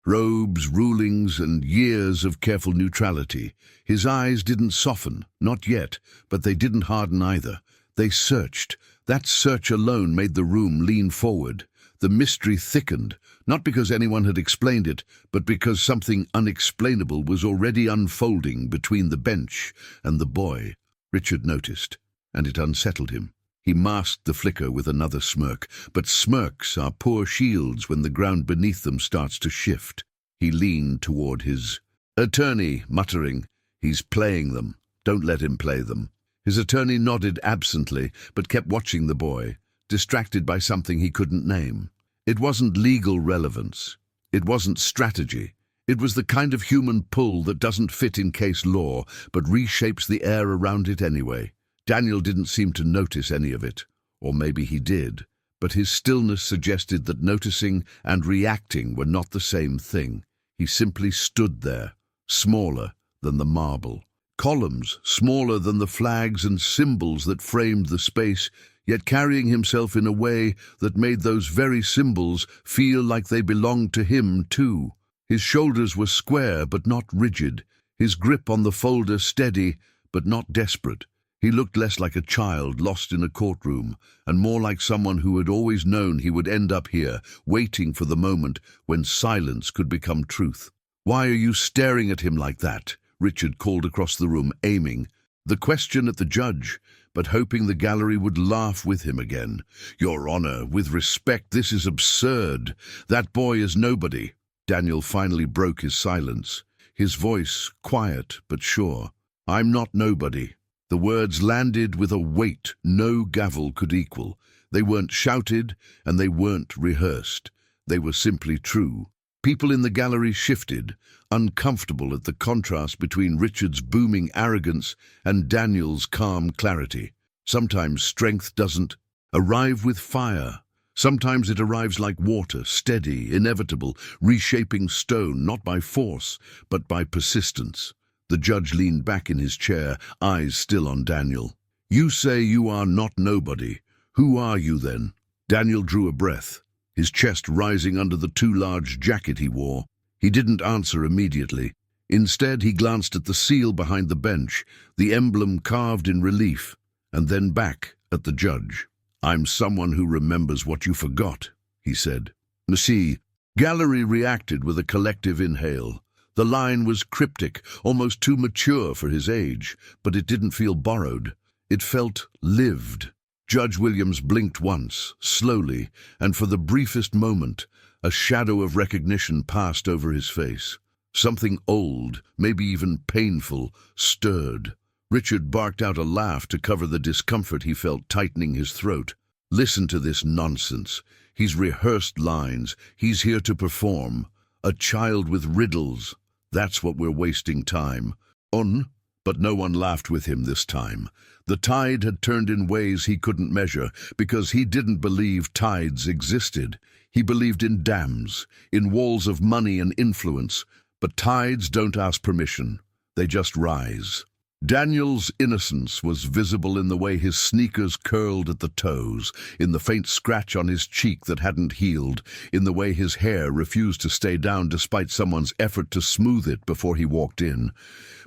Robes, rulings, and years of careful neutrality. His eyes didn't soften, not yet, but they didn't harden either. They searched. That search alone made the room lean forward. The mystery thickened, not because anyone had explained it, but because something unexplainable was already unfolding between the bench and the boy. Richard noticed, and it unsettled him. He masked the flicker with another smirk, but smirks are poor shields when the ground beneath them starts to shift. He leaned toward his attorney, muttering, "He's playing them. Don't let him play them." His attorney nodded absently, but kept watching the boy, distracted by something he couldn't name. It wasn't legal relevance. It wasn't strategy. It was the kind of human pull that doesn't fit in case law, but reshapes the air around it anyway. Daniel didn't seem to notice any of it, or maybe he did, but his stillness suggested that noticing and reacting were not the same thing. He simply stood there, smaller than the marble. Columns smaller than the flags and symbols that framed the space, yet carrying himself in a way that made those very symbols feel like they belonged to him too. His shoulders were square but not rigid, his grip on the folder steady but not desperate. He looked less like a child lost in a courtroom, and more like someone who had always known he would end up here, waiting for the moment when silence could become truth. "Why are you staring at him like that?" Richard called across the room, aiming the question at the judge, but hoping the gallery would laugh with him again. "Your Honor, with respect, this is absurd. That boy is nobody." Daniel finally broke his silence, his voice quiet but sure. "I'm not nobody." The words landed with a weight no gavel could equal. They weren't shouted, and they weren't rehearsed. They were simply true. People in the gallery shifted, uncomfortable at the contrast between Richard's booming arrogance and Daniel's calm clarity. Sometimes strength doesn't arrive with fire. Sometimes it arrives like water, steady, inevitable, reshaping stone, not by force, but by persistence. The judge leaned back in his chair, eyes still on Daniel. "You say you are not nobody. Who are you then?" Daniel drew a breath, his chest rising under the too large jacket he wore. He didn't answer immediately. Instead, he glanced at the seal behind the bench, the emblem carved in relief, and then back at the judge. "I'm someone who remembers what you forgot," he said. "Monsieur." Gallery reacted with a collective inhale. The line was cryptic, almost too mature for his age, but it didn't feel borrowed. It felt lived. Judge Williams blinked once, slowly, and for the briefest moment, a shadow of recognition passed over his face. Something old, maybe even painful, stirred. Richard barked out a laugh to cover the discomfort he felt tightening his throat. "Listen to this nonsense. He's rehearsed lines. He's here to perform. A child with riddles. That's what we're wasting time on." But no one laughed with him this time. The tide had turned in ways he couldn't measure, because he didn't believe tides existed. He believed in dams, in walls of money and influence. But tides don't ask permission. They just rise. Daniel's innocence was visible in the way his sneakers curled at the toes, in the faint scratch on his cheek that hadn't healed, in the way his hair refused to stay down despite someone's effort to smooth it before he walked in.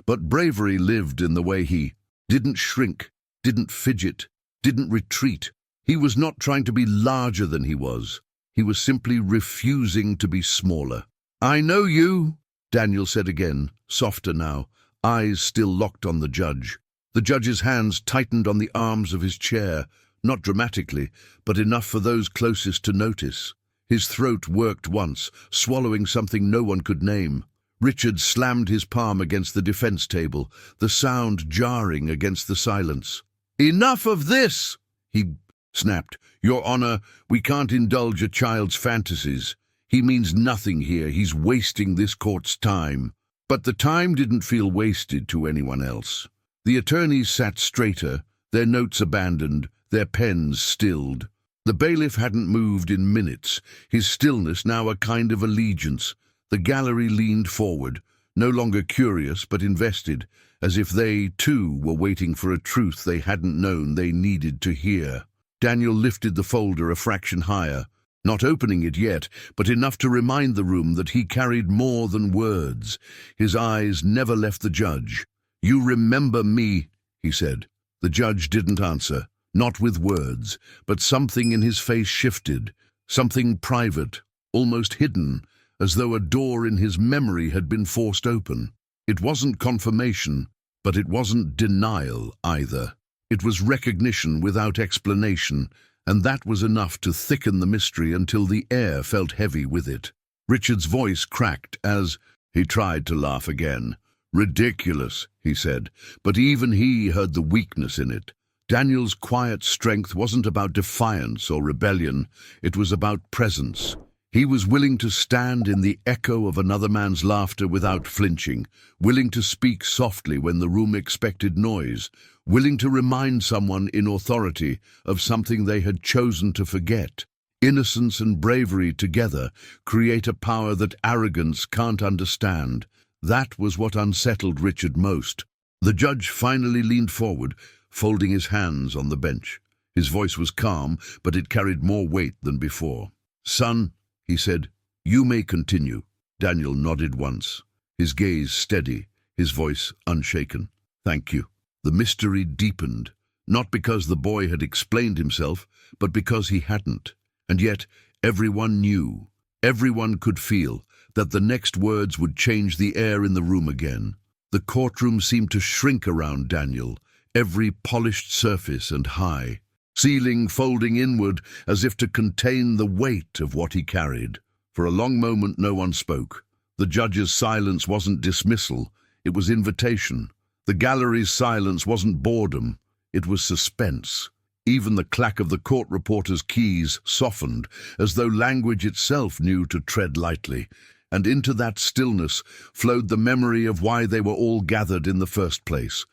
But bravery lived in the way he didn't shrink, didn't fidget, didn't retreat. He was not trying to be larger than he was. He was simply refusing to be smaller. "I know you," Daniel said again, softer now, eyes still locked on the judge. The judge's hands tightened on the arms of his chair, not dramatically, but enough for those closest to notice. His throat worked once, swallowing something no one could name. Richard slammed his palm against the defense table, the sound jarring against the silence. "Enough of this!" he snapped. "Your Honor, we can't indulge a child's fantasies. He means nothing here. He's wasting this court's time." But the time didn't feel wasted to anyone else. The attorneys sat straighter, their notes abandoned, their pens stilled. The bailiff hadn't moved in minutes, his stillness now a kind of allegiance. The gallery leaned forward, no longer curious but invested, as if they, too, were waiting for a truth they hadn't known they needed to hear. Daniel lifted the folder a fraction higher, not opening it yet, but enough to remind the room that he carried more than words. His eyes never left the judge. "You remember me," he said. The judge didn't answer, not with words, but something in his face shifted, something private, almost hidden, as though a door in his memory had been forced open. It wasn't confirmation, but it wasn't denial either. It was recognition without explanation, and that was enough to thicken the mystery until the air felt heavy with it. Richard's voice cracked as he tried to laugh again. "Ridiculous," he said, but even he heard the weakness in it. Daniel's quiet strength wasn't about defiance or rebellion, it was about presence. He was willing to stand in the echo of another man's laughter without flinching, willing to speak softly when the room expected noise, willing to remind someone in authority of something they had chosen to forget. Innocence and bravery together create a power that arrogance can't understand. That was what unsettled Richard most. The judge finally leaned forward, folding his hands on the bench. His voice was calm, but it carried more weight than before. "Son," he said, "you may continue." Daniel nodded once, his gaze steady, his voice unshaken. "Thank you." The mystery deepened, not because the boy had explained himself, but because he hadn't. And yet, everyone knew, everyone could feel, that the next words would change the air in the room again. The courtroom seemed to shrink around Daniel, every polished surface and high, ceiling folding inward as if to contain the weight of what he carried. For a long moment no one spoke. The judge's silence wasn't dismissal, it was invitation. The gallery's silence wasn't boredom, it was suspense. Even the clack of the court reporter's keys softened, as though language itself knew to tread lightly. And into that stillness flowed the memory of why they were all gathered in the first place.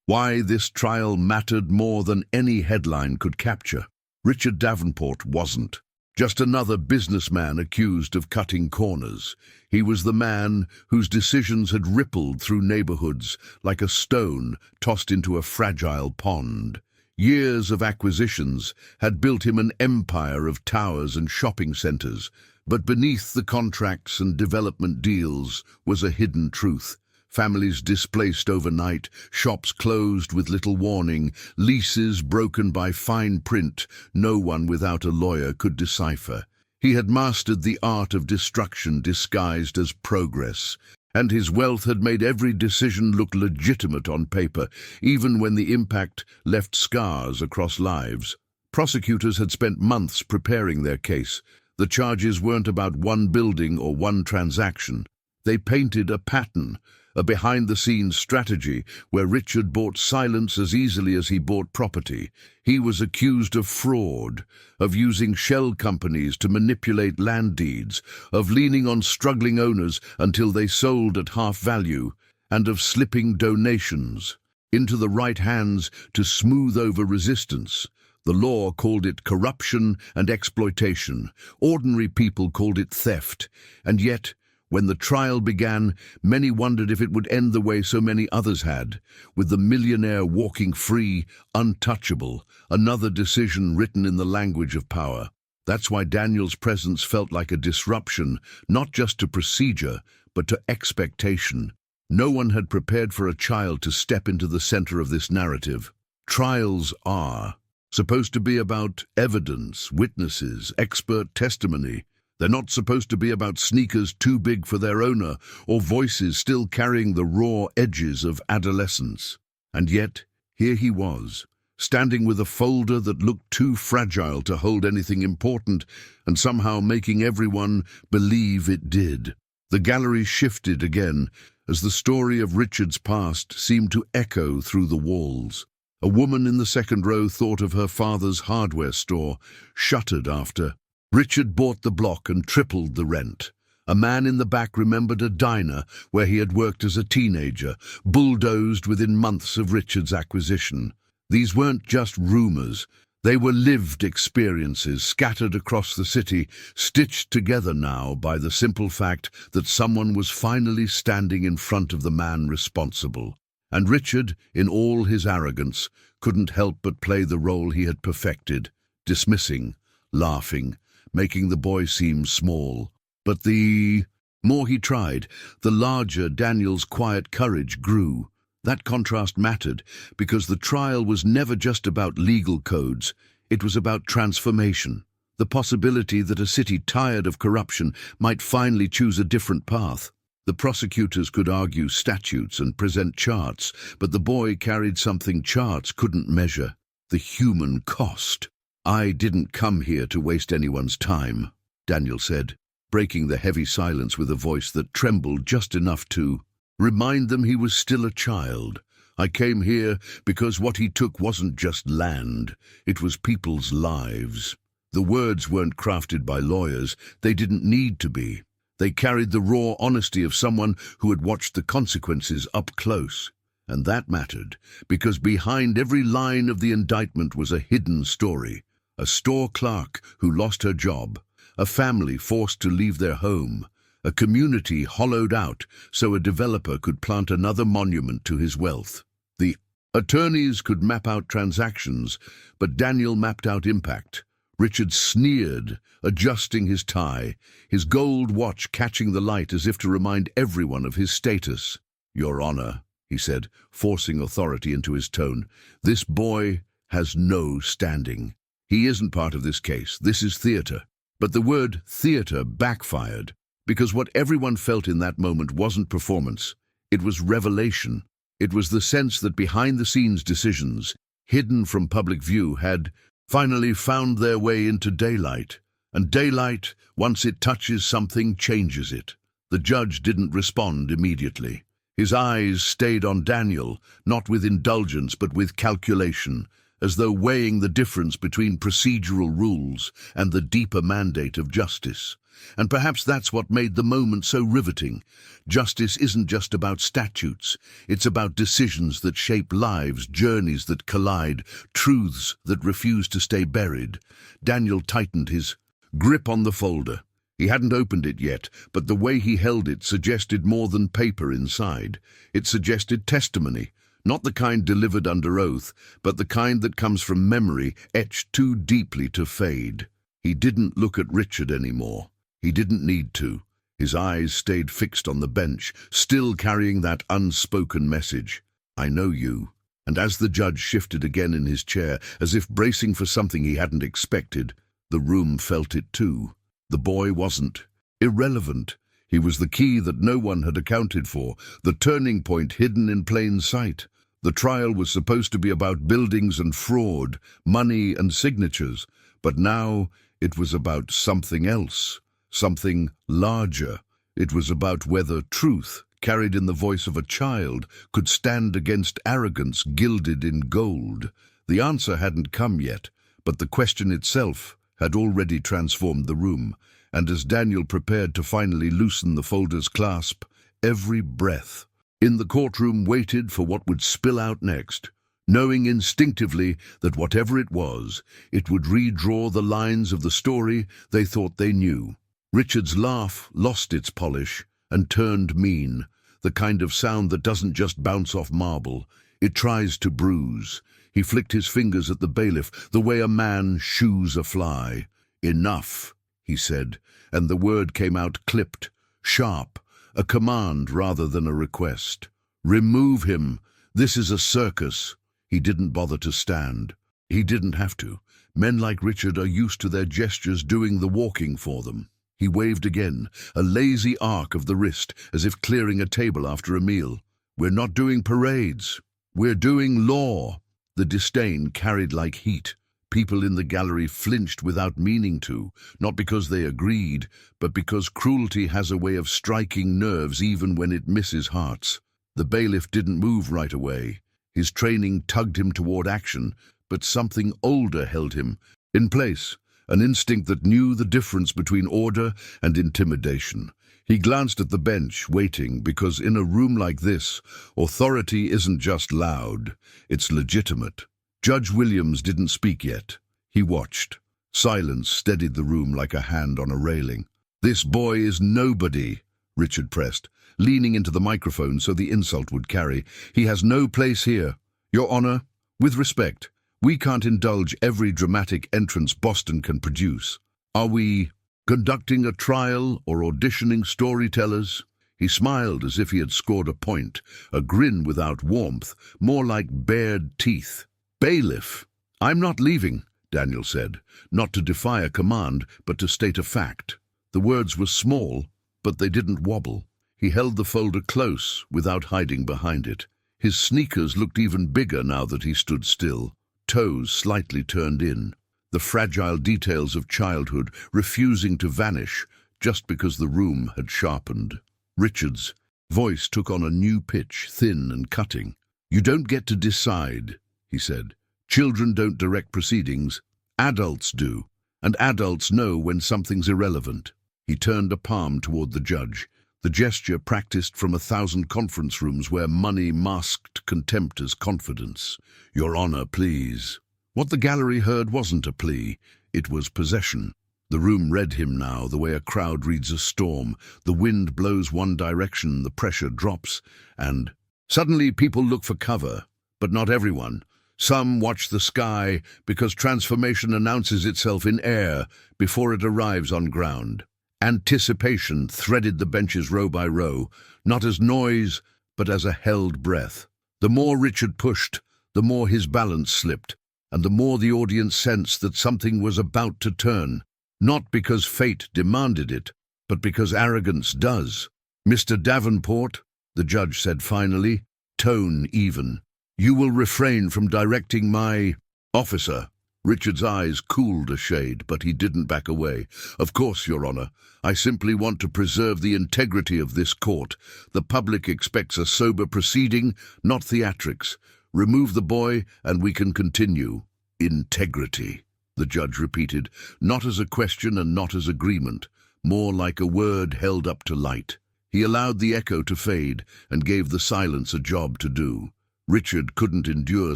Why this trial mattered more than any headline could capture. Richard Davenport wasn't just another businessman accused of cutting corners. He was the man whose decisions had rippled through neighborhoods like a stone tossed into a fragile pond. Years of acquisitions had built him an empire of towers and shopping centers, but beneath the contracts and development deals was a hidden truth. Families displaced overnight, shops closed with little warning, leases broken by fine print no one without a lawyer could decipher. He had mastered the art of destruction disguised as progress, and his wealth had made every decision look legitimate on paper, even when the impact left scars across lives. Prosecutors had spent months preparing their case. The charges weren't about one building or one transaction. They painted a pattern, a behind-the-scenes strategy where Richard bought silence as easily as he bought property. He was accused of fraud, of using shell companies to manipulate land deeds, of leaning on struggling owners until they sold at half value, and of slipping donations into the right hands to smooth over resistance. The law called it corruption and exploitation. Ordinary people called it theft. And yet, when the trial began, many wondered if it would end the way so many others had, with the millionaire walking free, untouchable, another decision written in the language of power. That's why Daniel's presence felt like a disruption, not just to procedure, but to expectation. No one had prepared for a child to step into the center of this narrative. Trials are supposed to be about evidence, witnesses, expert testimony. They're not supposed to be about sneakers too big for their owner or voices still carrying the raw edges of adolescence. And yet, here he was, standing with a folder that looked too fragile to hold anything important and somehow making everyone believe it did. The gallery shifted again as the story of Richard's past seemed to echo through the walls. A woman in the second row thought of her father's hardware store, shuttered after Richard bought the block and tripled the rent. A man in the back remembered a diner where he had worked as a teenager, bulldozed within months of Richard's acquisition. These weren't just rumors. They were lived experiences scattered across the city, stitched together now by the simple fact that someone was finally standing in front of the man responsible. And Richard, in all his arrogance, couldn't help but play the role he had perfected, dismissing, laughing, making the boy seem small. But the more he tried, the larger Daniel's quiet courage grew. That contrast mattered, because the trial was never just about legal codes. It was about transformation, the possibility that a city tired of corruption might finally choose a different path. The prosecutors could argue statutes and present charts, but the boy carried something charts couldn't measure: the human cost. "I didn't come here to waste anyone's time," Daniel said, breaking the heavy silence with a voice that trembled just enough to remind them he was still a child. "I came here because what he took wasn't just land, it was people's lives." The words weren't crafted by lawyers. They didn't need to be. They carried the raw honesty of someone who had watched the consequences up close. And that mattered, because behind every line of the indictment was a hidden story. A store clerk who lost her job, a family forced to leave their home, a community hollowed out so a developer could plant another monument to his wealth. The attorneys could map out transactions, but Daniel mapped out impact. Richard sneered, adjusting his tie, his gold watch catching the light as if to remind everyone of his status. "Your Honor," he said, forcing authority into his tone, "this boy has no standing. He isn't part of this case. This is theater." But the word theater backfired, because what everyone felt in that moment wasn't performance. It was revelation. It was the sense that behind-the-scenes decisions, hidden from public view, had finally found their way into daylight. And daylight, once it touches something, changes it. The judge didn't respond immediately. His eyes stayed on Daniel, not with indulgence but with calculation. as though weighing the difference between procedural rules and the deeper mandate of justice. And perhaps that's what made the moment so riveting. Justice isn't just about statutes. It's about decisions that shape lives, journeys that collide, truths that refuse to stay buried. Daniel tightened his grip on the folder. He hadn't opened it yet, but the way he held it suggested more than paper inside. It suggested testimony, not the kind delivered under oath, but the kind that comes from memory etched too deeply to fade. He didn't look at Richard anymore. He didn't need to. His eyes stayed fixed on the bench, still carrying that unspoken message. I know you. And as the judge shifted again in his chair, as if bracing for something he hadn't expected, the room felt it too. The boy wasn't irrelevant. He was the key that no one had accounted for, the turning point hidden in plain sight. The trial was supposed to be about buildings and fraud, money and signatures, but now it was about something else, something larger. It was about whether truth, carried in the voice of a child, could stand against arrogance gilded in gold. The answer hadn't come yet, but the question itself had already transformed the room, and as Daniel prepared to finally loosen the folder's clasp, every breath in the courtroom waited for what would spill out next, knowing instinctively that whatever it was, it would redraw the lines of the story they thought they knew. Richard's laugh lost its polish and turned mean, the kind of sound that doesn't just bounce off marble, it tries to bruise. He flicked his fingers at the bailiff, the way a man shoos a fly. "Enough," he said, and the word came out clipped, sharp, a command rather than a request. "Remove him. This is a circus." He didn't bother to stand. He didn't have to. Men like Richard are used to their gestures doing the walking for them. He waved again, a lazy arc of the wrist, as if clearing a table after a meal. "We're not doing parades. We're doing law." The disdain carried like heat. People in the gallery flinched without meaning to, not because they agreed, but because cruelty has a way of striking nerves even when it misses hearts. The bailiff didn't move right away. His training tugged him toward action, but something older held him in place, an instinct that knew the difference between order and intimidation. He glanced at the bench, waiting, because in a room like this, authority isn't just loud, it's legitimate. Judge Williams didn't speak yet. He watched. Silence steadied the room like a hand on a railing. "This boy is nobody," Richard pressed, leaning into the microphone so the insult would carry. "He has no place here. Your Honor, with respect, we can't indulge every dramatic entrance Boston can produce. Are we conducting a trial or auditioning storytellers?" He smiled as if he had scored a point, a grin without warmth, more like bared teeth. "Bailiff, I'm not leaving," Daniel said, not to defy a command, but to state a fact. The words were small, but they didn't wobble. He held the folder close, without hiding behind it. His sneakers looked even bigger now that he stood still, toes slightly turned in, the fragile details of childhood refusing to vanish just because the room had sharpened. Richard's voice took on a new pitch, thin and cutting. "You don't get to decide," he said. "Children don't direct proceedings. Adults do, and adults know when something's irrelevant." He turned a palm toward the judge, the gesture practiced from 1,000 conference rooms where money masked contempt as confidence. "Your Honor, please." What the gallery heard wasn't a plea, it was possession. The room read him now, the way a crowd reads a storm. The wind blows one direction, the pressure drops, and suddenly people look for cover. But not everyone. Some watch the sky because transformation announces itself in air before it arrives on ground. Anticipation threaded the benches row by row, not as noise, but as a held breath. The more Richard pushed, the more his balance slipped, and the more the audience sensed that something was about to turn, not because fate demanded it, but because arrogance does. "Mr. Davenport," the judge said finally, tone even, "you will refrain from directing my officer." Richard's eyes cooled a shade, but he didn't back away. "Of course, Your Honor. I simply want to preserve the integrity of this court. The public expects a sober proceeding, not theatrics. Remove the boy, and we can continue." Integrity, the judge repeated, not as a question and not as agreement, more like a word held up to light. He allowed the echo to fade and gave the silence a job to do. Richard couldn't endure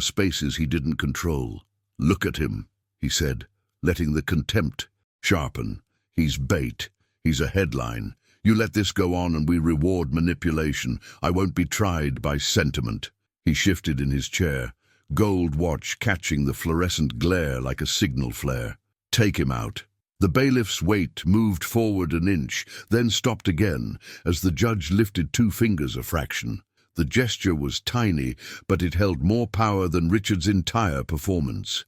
spaces he didn't control. "Look at him," he said, letting the contempt sharpen. "He's bait. He's a headline. You let this go on and we reward manipulation. I won't be tried by sentiment." He shifted in his chair, gold watch catching the fluorescent glare like a signal flare. "Take him out." The bailiff's weight moved forward an inch, then stopped again as the judge lifted 2 fingers a fraction. The gesture was tiny, but it held more power than Richard's entire performance.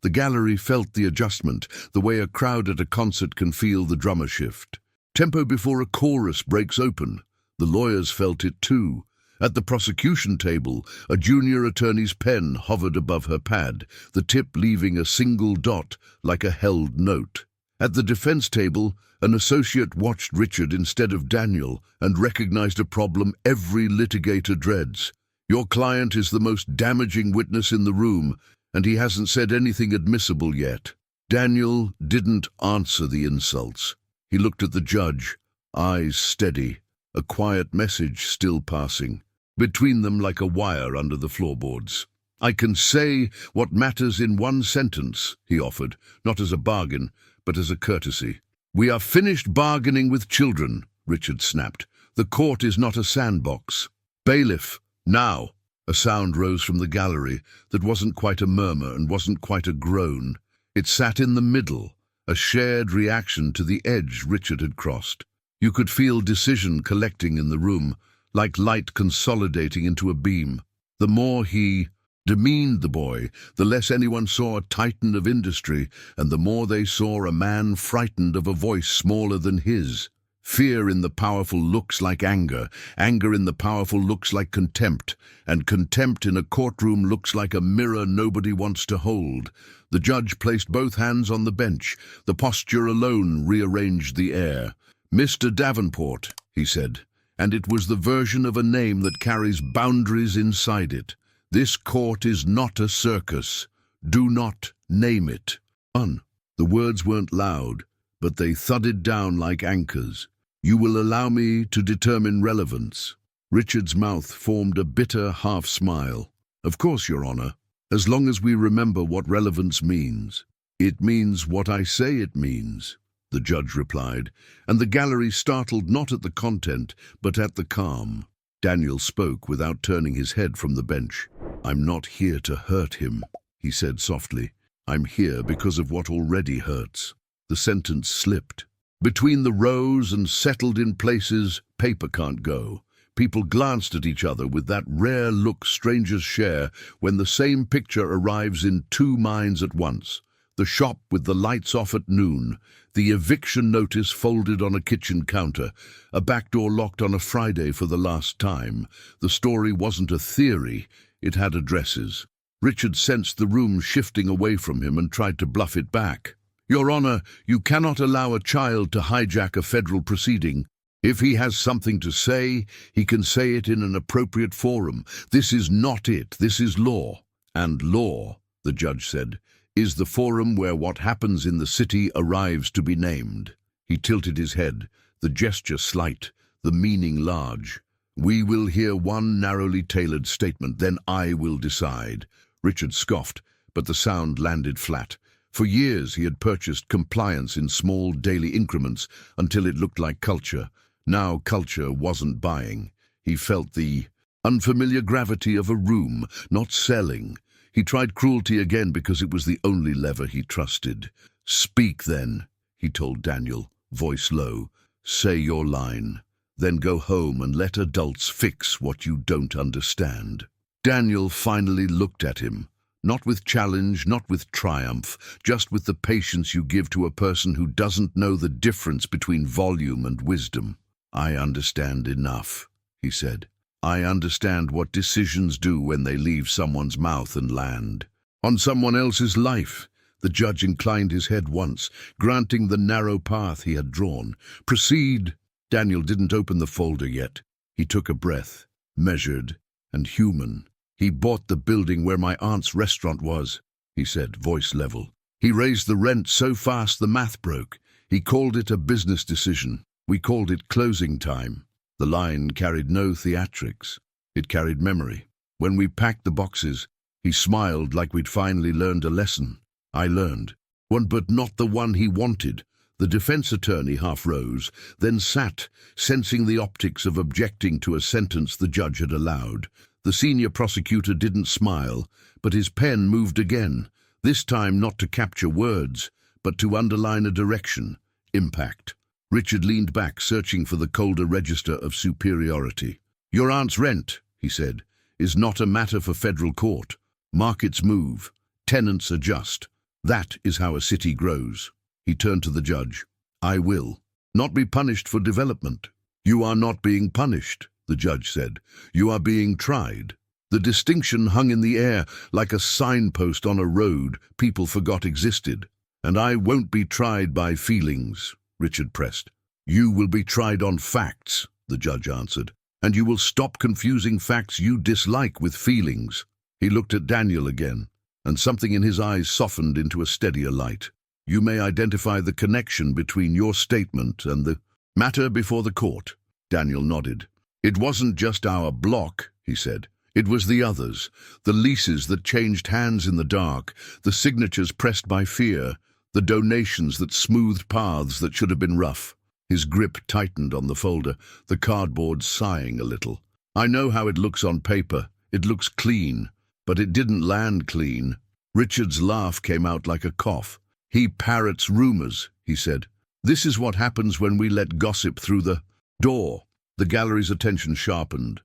The gallery felt the adjustment, the way a crowd at a concert can feel the drummer shift. Tempo before a chorus breaks open. The lawyers felt it too. At the prosecution table, a junior attorney's pen hovered above her pad, the tip leaving a single dot like a held note. At the defense table, an associate watched Richard instead of Daniel and recognized a problem every litigator dreads. Your client is the most damaging witness in the room, and he hasn't said anything admissible yet. Daniel didn't answer the insults. He looked at the judge, eyes steady, a quiet message still passing, between them like a wire under the floorboards. "I can say what matters in 1 sentence, he offered, not as a bargain, but as a courtesy. "We are finished bargaining with children," Richard snapped. "The court is not a sandbox." "Bailiff, now!" A sound rose from the gallery that wasn't quite a murmur and wasn't quite a groan. It sat in the middle, a shared reaction to the edge Richard had crossed. You could feel decision collecting in the room, like light consolidating into a beam. The more he demeaned the boy, the less anyone saw a titan of industry, and the more they saw a man frightened of a voice smaller than his. Fear in the powerful looks like anger, anger in the powerful looks like contempt, and contempt in a courtroom looks like a mirror nobody wants to hold. The judge placed both hands on the bench. The posture alone rearranged the air. "Mr. Davenport," he said, and it was the version of a name that carries boundaries inside it. "This court is not a circus. Do not name it." The words weren't loud, but they thudded down like anchors. "You will allow me to determine relevance." Richard's mouth formed a bitter half-smile. "Of course, Your Honor, as long as we remember what relevance means." "It means what I say it means," the judge replied, and the gallery startled not at the content, but at the calm. Daniel spoke without turning his head from the bench. "I'm not here to hurt him," he said softly. "I'm here because of what already hurts." The sentence slipped. Between the rows and settled in places paper can't go. People glanced at each other with that rare look strangers share when the same picture arrives in 2 minds at once. The shop with the lights off at noon, the eviction notice folded on a kitchen counter, a back door locked on a Friday for the last time. The story wasn't a theory, it had addresses. Richard sensed the room shifting away from him and tried to bluff it back. "Your Honor, you cannot allow a child to hijack a federal proceeding. If he has something to say, he can say it in an appropriate forum. This is not it, this is law." "And law," the judge said, "is the forum where what happens in the city arrives to be named." He tilted his head, the gesture slight, the meaning large. "We will hear one narrowly tailored statement, then I will decide." Richard scoffed, but the sound landed flat. For years he had purchased compliance in small daily increments until it looked like culture. Now culture wasn't buying. He felt the unfamiliar gravity of a room, not selling. He tried cruelty again because it was the only lever he trusted. "Speak then," he told Daniel, voice low. "Say your line. Then go home and let adults fix what you don't understand." Daniel finally looked at him. Not with challenge, not with triumph, just with the patience you give to a person who doesn't know the difference between volume and wisdom. "I understand enough," he said. "I understand what decisions do when they leave someone's mouth and land on someone else's life." The judge inclined his head once, granting the narrow path he had drawn. "Proceed." Daniel didn't open the folder yet. He took a breath, measured and human. "He bought the building where my aunt's restaurant was." he said, voice level. He raised the rent so fast the math broke. He called it a business decision. We called it closing time. The line carried no theatrics. It carried memory. When we packed the boxes, he smiled like we'd finally learned a lesson. I learned. One, but not the one he wanted. The defense attorney half rose, then sat, sensing the optics of objecting to a sentence the judge had allowed. The senior prosecutor didn't smile, but his pen moved again, this time not to capture words, but to underline a direction, impact. Richard leaned back, searching for the colder register of superiority. Your aunt's rent, he said, is not a matter for federal court. Markets move, tenants adjust. That is how a city grows. He turned to the judge. I will not be punished for development. You are not being punished, the judge said. You are being tried. The distinction hung in the air like a signpost on a road people forgot existed. And I won't be tried by feelings, Richard pressed. You will be tried on facts, the judge answered. And you will stop confusing facts you dislike with feelings. He looked at Daniel again, and something in his eyes softened into a steadier light. You may identify the connection between your statement and the matter before the court. Daniel nodded. It wasn't just our block, he said. It was the others, the leases that changed hands in the dark, the signatures pressed by fear, the donations that smoothed paths that should have been rough. His grip tightened on the folder, the cardboard sighing a little. I know how it looks on paper. It looks clean, but it didn't land clean. Richard's laugh came out like a cough. He parrots rumors, he said. This is what happens when we let gossip through the door. The gallery's attention sharpened.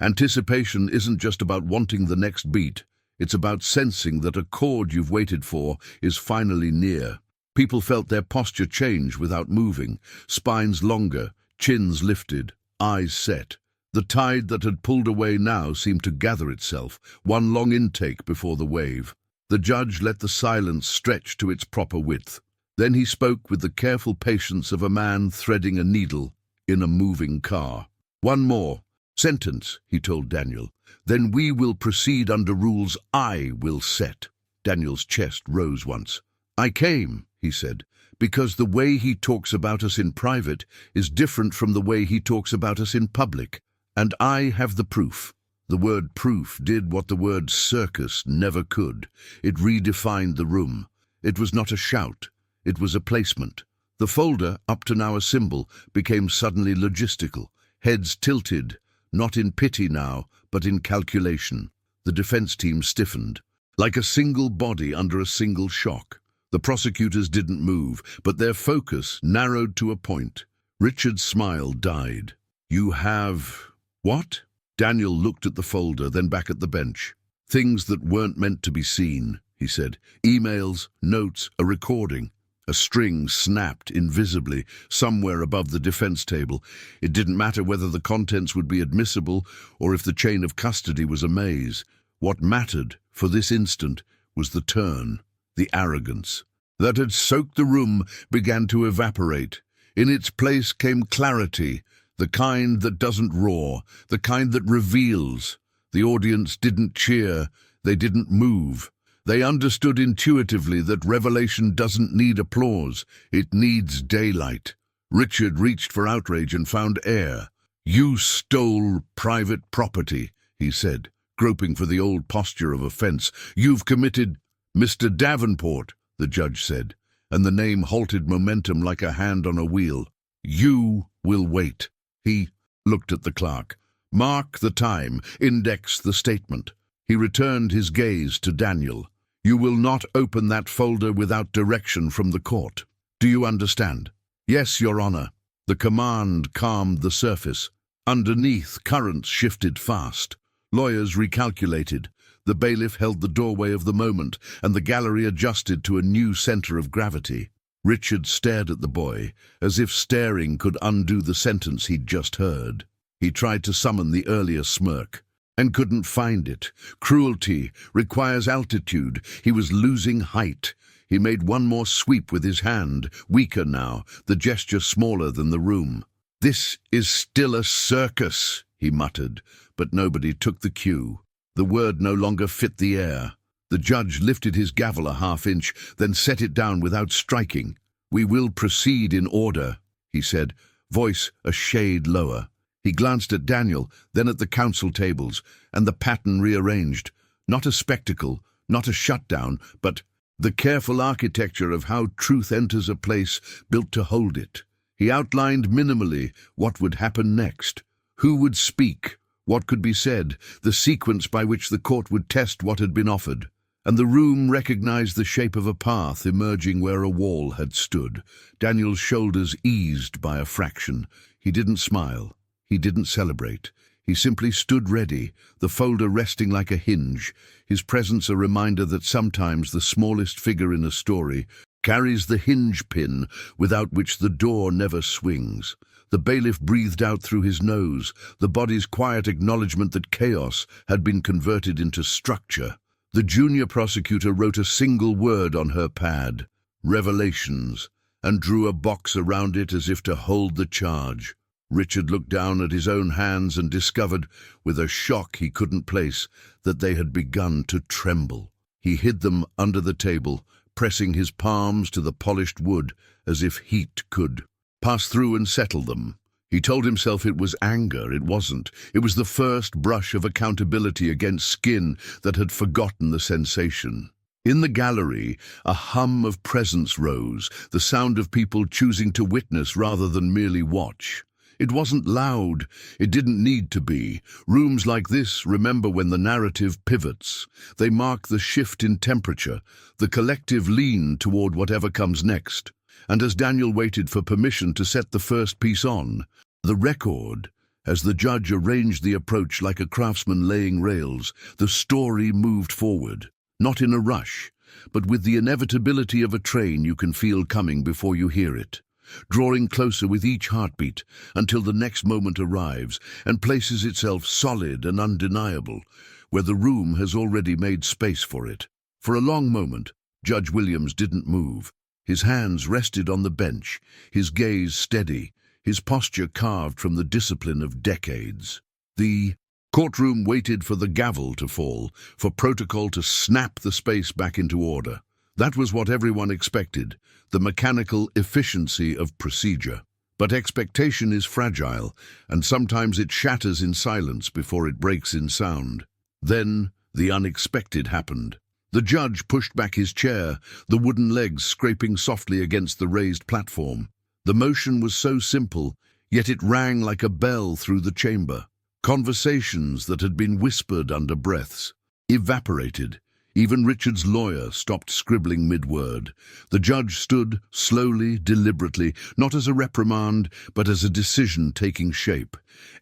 Anticipation isn't just about wanting the next beat. It's about sensing that a chord you've waited for is finally near. People felt their posture change without moving, spines longer, chins lifted, eyes set. The tide that had pulled away now seemed to gather itself, one long intake before the wave. The judge let the silence stretch to its proper width. Then he spoke with the careful patience of a man threading a needle in a moving car. One more sentence, he told Daniel. Then we will proceed under rules I will set. Daniel's chest rose once. I came, he said, because the way he talks about us in private is different from the way he talks about us in public. And I have the proof. The word proof did what the word circus never could. It redefined the room. It was not a shout. It was a placement. The folder, up to now a symbol, became suddenly logistical. Heads tilted, not in pity now, but in calculation. The defense team stiffened, like a single body under a single shock. The prosecutors didn't move, but their focus narrowed to a point. Richard's smile died. You have... what? Daniel looked at the folder, then back at the bench. Things that weren't meant to be seen, he said. Emails, notes, a recording. A string snapped invisibly somewhere above the defense table. It didn't matter whether the contents would be admissible or if the chain of custody was a maze. What mattered, for this instant, was the turn, the arrogance. That had soaked the room began to evaporate. In its place came clarity, the kind that doesn't roar, the kind that reveals. The audience didn't cheer, they didn't move. They understood intuitively that revelation doesn't need applause, it needs daylight. Richard reached for outrage and found air. You stole private property, he said, groping for the old posture of offense. You've committed... Mr. Davenport, the judge said, and the name halted momentum like a hand on a wheel. You will wait. He looked at the clerk. Mark the time, index the statement. He returned his gaze to Daniel. You will not open that folder without direction from the court. Do you understand? Yes, Your Honor. The command calmed the surface. Underneath, currents shifted fast. Lawyers recalculated. The bailiff held the doorway of the moment, and the gallery adjusted to a new center of gravity. Richard stared at the boy, as if staring could undo the sentence he'd just heard. He tried to summon the earlier smirk, and couldn't find it. Cruelty requires altitude. He was losing height. He made one more sweep with his hand, weaker now, the gesture smaller than the room. This is still a circus, he muttered, but nobody took the cue. The word no longer fit the air. The judge lifted his gavel a half-inch, then set it down without striking. "We will proceed in order," he said, voice a shade lower. He glanced at Daniel, then at the council tables, and the pattern rearranged. Not a spectacle, not a shutdown, but the careful architecture of how truth enters a place built to hold it. He outlined minimally what would happen next, who would speak, what could be said, the sequence by which the court would test what had been offered. And the room recognized the shape of a path emerging where a wall had stood. Daniel's shoulders eased by a fraction. He didn't smile. He didn't celebrate. He simply stood ready, the folder resting like a hinge, his presence a reminder that sometimes the smallest figure in a story carries the hinge pin without which the door never swings. The bailiff breathed out through his nose, the body's quiet acknowledgement that chaos had been converted into structure. The junior prosecutor wrote a single word on her pad, "Revelations," and drew a box around it as if to hold the charge. Richard looked down at his own hands and discovered, with a shock he couldn't place, that they had begun to tremble. He hid them under the table, pressing his palms to the polished wood as if heat could pass through and settle them. He told himself it was anger. It wasn't. It was the first brush of accountability against skin that had forgotten the sensation. In the gallery, a hum of presence rose, the sound of people choosing to witness rather than merely watch. It wasn't loud. It didn't need to be. Rooms like this remember when the narrative pivots. They mark the shift in temperature, the collective lean toward whatever comes next. And as Daniel waited for permission to set the first piece on, the record, as the judge arranged the approach like a craftsman laying rails, the story moved forward, not in a rush, but with the inevitability of a train you can feel coming before you hear it, drawing closer with each heartbeat until the next moment arrives and places itself solid and undeniable, where the room has already made space for it. For a long moment, Judge Williams didn't move. His hands rested on the bench, his gaze steady, his posture carved from the discipline of decades. The courtroom waited for the gavel to fall, for protocol to snap the space back into order. That was what everyone expected, the mechanical efficiency of procedure. But expectation is fragile, and sometimes it shatters in silence before it breaks in sound. Then the unexpected happened. The judge pushed back his chair, the wooden legs scraping softly against the raised platform. The motion was so simple, yet it rang like a bell through the chamber. Conversations that had been whispered under breaths evaporated. Even Richard's lawyer stopped scribbling mid-word. The judge stood, slowly, deliberately, not as a reprimand, but as a decision taking shape.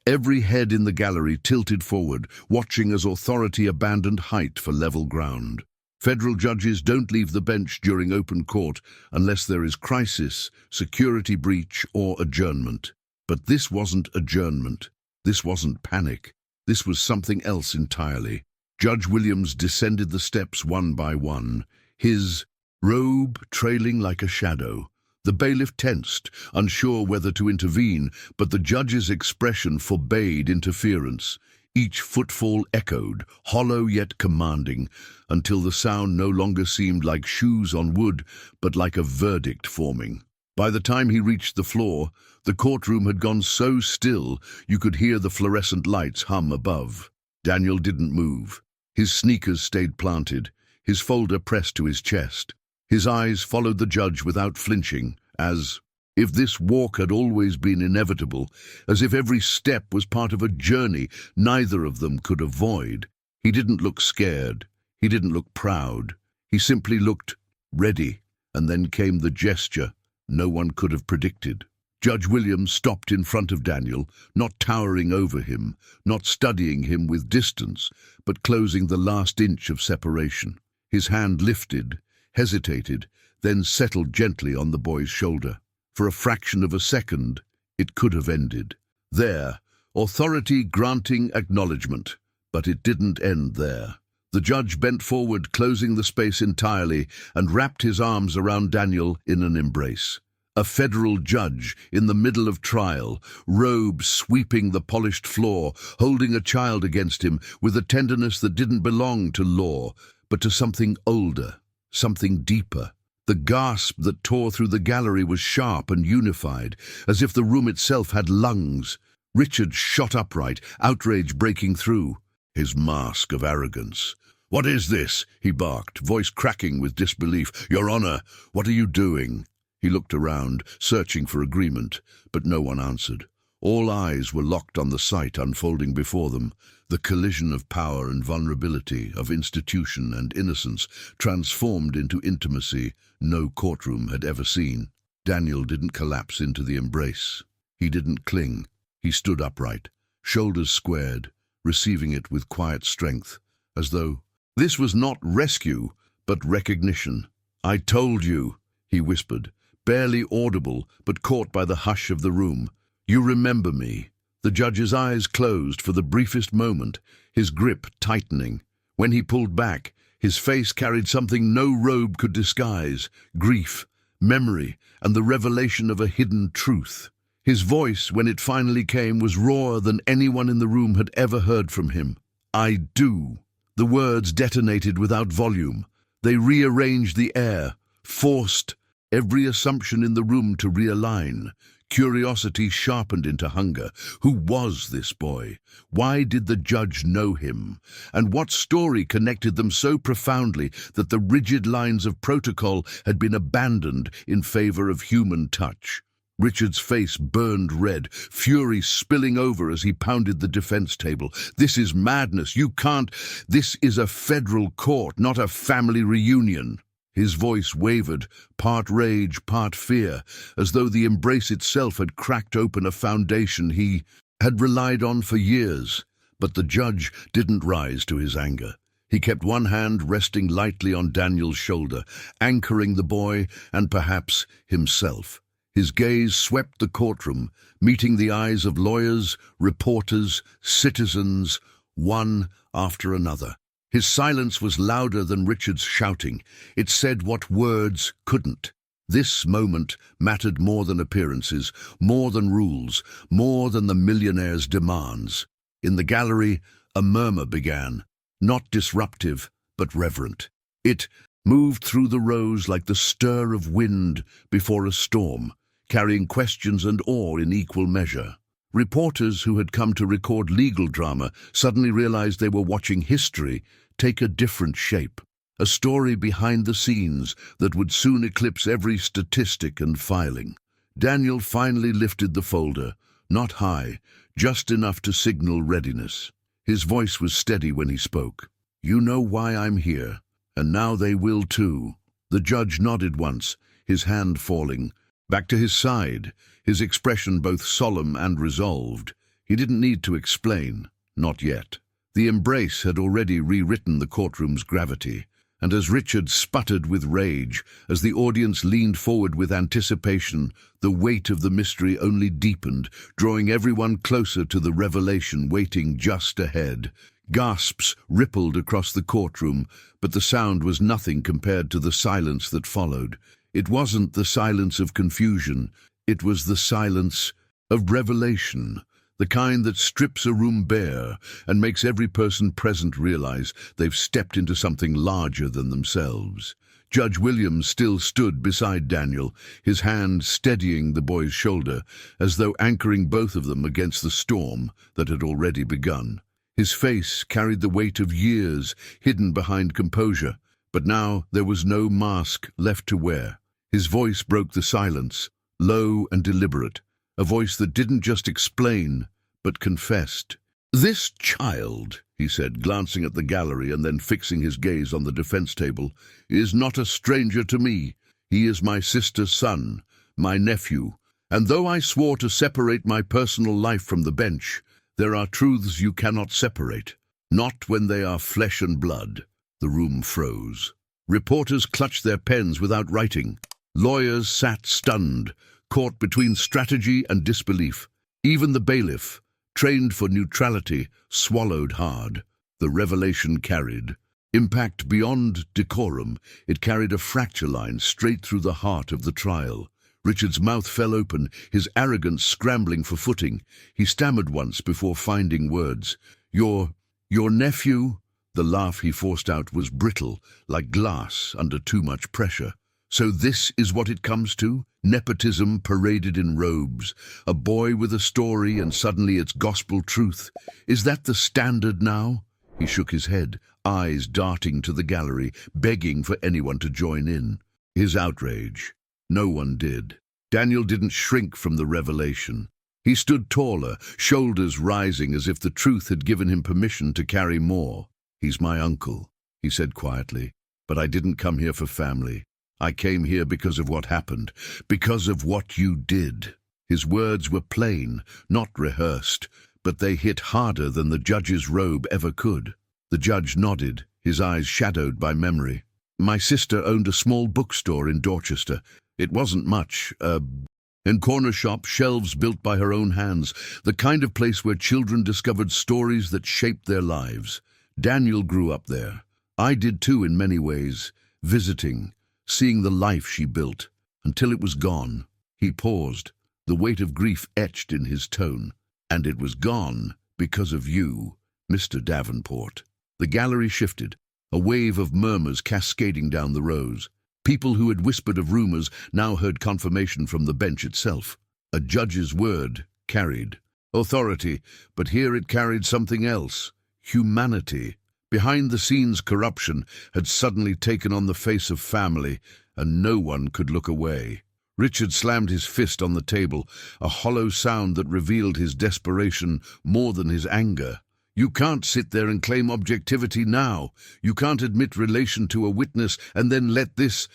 Every head in the gallery tilted forward, watching as authority abandoned height for level ground. Federal judges don't leave the bench during open court unless there is crisis, security breach, or adjournment. But this wasn't adjournment. This wasn't panic. This was something else entirely. Judge Williams descended the steps one by one, his robe trailing like a shadow. The bailiff tensed, unsure whether to intervene, but the judge's expression forbade interference. Each footfall echoed, hollow yet commanding, until the sound no longer seemed like shoes on wood, but like a verdict forming. By the time he reached the floor, the courtroom had gone so still you could hear the fluorescent lights hum above. Daniel didn't move. His sneakers stayed planted, his folder pressed to his chest. His eyes followed the judge without flinching, as if this walk had always been inevitable, as if every step was part of a journey neither of them could avoid. He didn't look scared. He didn't look proud. He simply looked ready, and then came the gesture no one could have predicted. Judge Williams stopped in front of Daniel, not towering over him, not studying him with distance, but closing the last inch of separation. His hand lifted, hesitated, then settled gently on the boy's shoulder. For a fraction of a second, it could have ended. There, authority granting acknowledgement, but it didn't end there. The judge bent forward, closing the space entirely, and wrapped his arms around Daniel in an embrace. A federal judge in the middle of trial, robe sweeping the polished floor, holding a child against him with a tenderness that didn't belong to law, but to something older, something deeper. The gasp that tore through the gallery was sharp and unified, as if the room itself had lungs. Richard shot upright, outrage breaking through. His mask of arrogance. "What is this?" he barked, voice cracking with disbelief. "Your Honor, what are you doing?" He looked around, searching for agreement, but no one answered. All eyes were locked on the sight unfolding before them, the collision of power and vulnerability, of institution and innocence, transformed into intimacy no courtroom had ever seen. Daniel didn't collapse into the embrace. He didn't cling. He stood upright, shoulders squared, receiving it with quiet strength, as though this was not rescue, but recognition. "I told you," he whispered, barely audible, but caught by the hush of the room. "You remember me." The judge's eyes closed for the briefest moment, his grip tightening. When he pulled back, his face carried something no robe could disguise: grief, memory, and the revelation of a hidden truth. His voice, when it finally came, was rawer than anyone in the room had ever heard from him. "I do." The words detonated without volume. They rearranged the air, forced every assumption in the room to realign. Curiosity sharpened into hunger. Who was this boy? Why did the judge know him? And what story connected them so profoundly that the rigid lines of protocol had been abandoned in favor of human touch? Richard's face burned red, fury spilling over as he pounded the defense table. "This is madness. You can't. This is a federal court, not a family reunion." His voice wavered, part rage, part fear, as though the embrace itself had cracked open a foundation he had relied on for years. But the judge didn't rise to his anger. He kept one hand resting lightly on Daniel's shoulder, anchoring the boy and perhaps himself. His gaze swept the courtroom, meeting the eyes of lawyers, reporters, citizens, one after another. His silence was louder than Richard's shouting. It said what words couldn't. This moment mattered more than appearances, more than rules, more than the millionaire's demands. In the gallery, a murmur began, not disruptive, but reverent. It moved through the rows like the stir of wind before a storm, carrying questions and awe in equal measure. Reporters who had come to record legal drama suddenly realized they were watching history take a different shape, a story behind the scenes that would soon eclipse every statistic and filing. Daniel finally lifted the folder, not high, just enough to signal readiness. His voice was steady when he spoke. "You know why I'm here, and now they will too." The judge nodded once, his hand falling, back to his side, his expression both solemn and resolved. He didn't need to explain, not yet. The embrace had already rewritten the courtroom's gravity, and as Richard sputtered with rage, as the audience leaned forward with anticipation, the weight of the mystery only deepened, drawing everyone closer to the revelation waiting just ahead. Gasps rippled across the courtroom, but the sound was nothing compared to the silence that followed. It wasn't the silence of confusion, it was the silence of revelation. The kind that strips a room bare and makes every person present realize they've stepped into something larger than themselves. Judge Williams still stood beside Daniel, his hand steadying the boy's shoulder, as though anchoring both of them against the storm that had already begun. His face carried the weight of years hidden behind composure, but now there was no mask left to wear. His voice broke the silence, low and deliberate, a voice that didn't just explain, but confessed. "This child," he said, glancing at the gallery and then fixing his gaze on the defense table, "is not a stranger to me. He is my sister's son, my nephew, and though I swore to separate my personal life from the bench, there are truths you cannot separate, not when they are flesh and blood." The room froze. Reporters clutched their pens without writing. Lawyers sat stunned, caught between strategy and disbelief. Even the bailiff, trained for neutrality, swallowed hard. The revelation carried impact beyond decorum. It carried a fracture line straight through the heart of the trial. Richard's mouth fell open, his arrogance scrambling for footing. He stammered once before finding words. Your nephew?" The laugh he forced out was brittle, like glass under too much pressure. So this is what it comes to? Nepotism paraded in robes, a boy with a story and suddenly it's gospel truth. Is that the standard now? He shook his head, eyes darting to the gallery, begging for anyone to join in. His outrage. No one did. Daniel didn't shrink from the revelation. He stood taller, shoulders rising as if the truth had given him permission to carry more. "He's my uncle," he said quietly, "but I didn't come here for family. I came here because of what happened, because of what you did." His words were plain, not rehearsed, but they hit harder than the judge's robe ever could. The judge nodded, his eyes shadowed by memory. "My sister owned a small bookstore in Dorchester. It wasn't much, and corner shop, shelves built by her own hands, the kind of place where children discovered stories that shaped their lives. Daniel grew up there. I did too in many ways, visiting, seeing the life she built, until it was gone." He paused, the weight of grief etched in his tone. "And it was gone because of you, Mr. Davenport." The gallery shifted, a wave of murmurs cascading down the rows. People who had whispered of rumors now heard confirmation from the bench itself. A judge's word carried authority, but here it carried something else: humanity. Behind-the-scenes corruption had suddenly taken on the face of family, and no one could look away. Richard slammed his fist on the table, a hollow sound that revealed his desperation more than his anger. "You can't sit there and claim objectivity now. You can't admit relation to a witness and then let this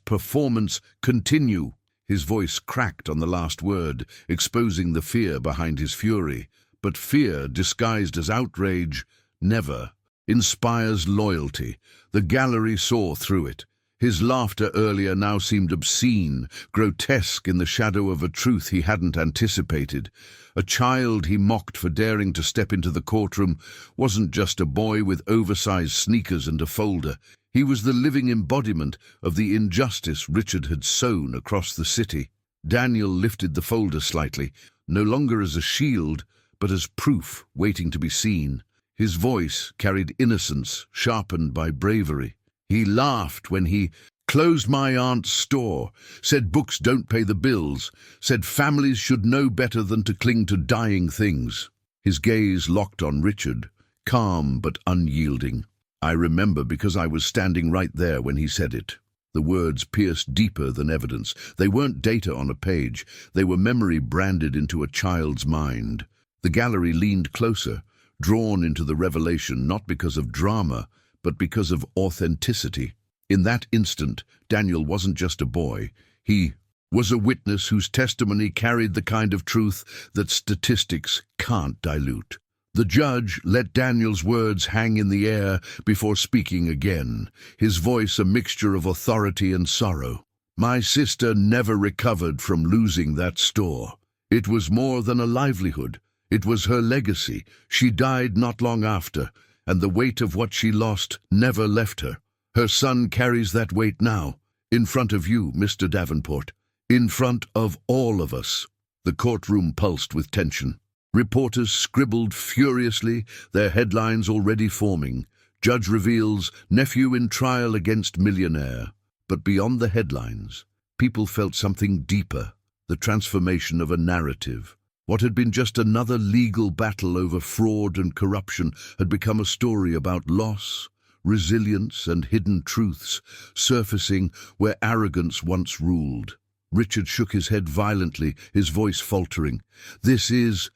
performance continue." His voice cracked on the last word, exposing the fear behind his fury. But fear, disguised as outrage, never inspires loyalty. The gallery saw through it. His laughter earlier now seemed obscene, grotesque in the shadow of a truth he hadn't anticipated. A child he mocked for daring to step into the courtroom wasn't just a boy with oversized sneakers and a folder. He was the living embodiment of the injustice Richard had sown across the city. Daniel lifted the folder slightly, no longer as a shield, but as proof waiting to be seen. His voice carried innocence, sharpened by bravery. He laughed when he closed my aunt's store, said books don't pay the bills, said families should know better than to cling to dying things. His gaze locked on Richard, calm but unyielding. I remember because I was standing right there when he said it. The words pierced deeper than evidence. They weren't data on a page. They were memory branded into a child's mind. The gallery leaned closer, drawn into the revelation not because of drama, but because of authenticity. In that instant, Daniel wasn't just a boy. He was a witness whose testimony carried the kind of truth that statistics can't dilute. The judge let Daniel's words hang in the air before speaking again, his voice a mixture of authority and sorrow. "My sister never recovered from losing that store. It was more than a livelihood. It was her legacy. She died not long after, and the weight of what she lost never left her. Her son carries that weight now, in front of you, Mr. Davenport, in front of all of us." The courtroom pulsed with tension. Reporters scribbled furiously, their headlines already forming. Judge reveals nephew in trial against millionaire. But beyond the headlines, people felt something deeper, the transformation of a narrative. What had been just another legal battle over fraud and corruption had become a story about loss, resilience, and hidden truths, surfacing where arrogance once ruled. Richard shook his head violently, his voice faltering. This is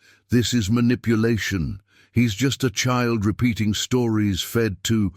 manipulation. He's just a child repeating stories fed to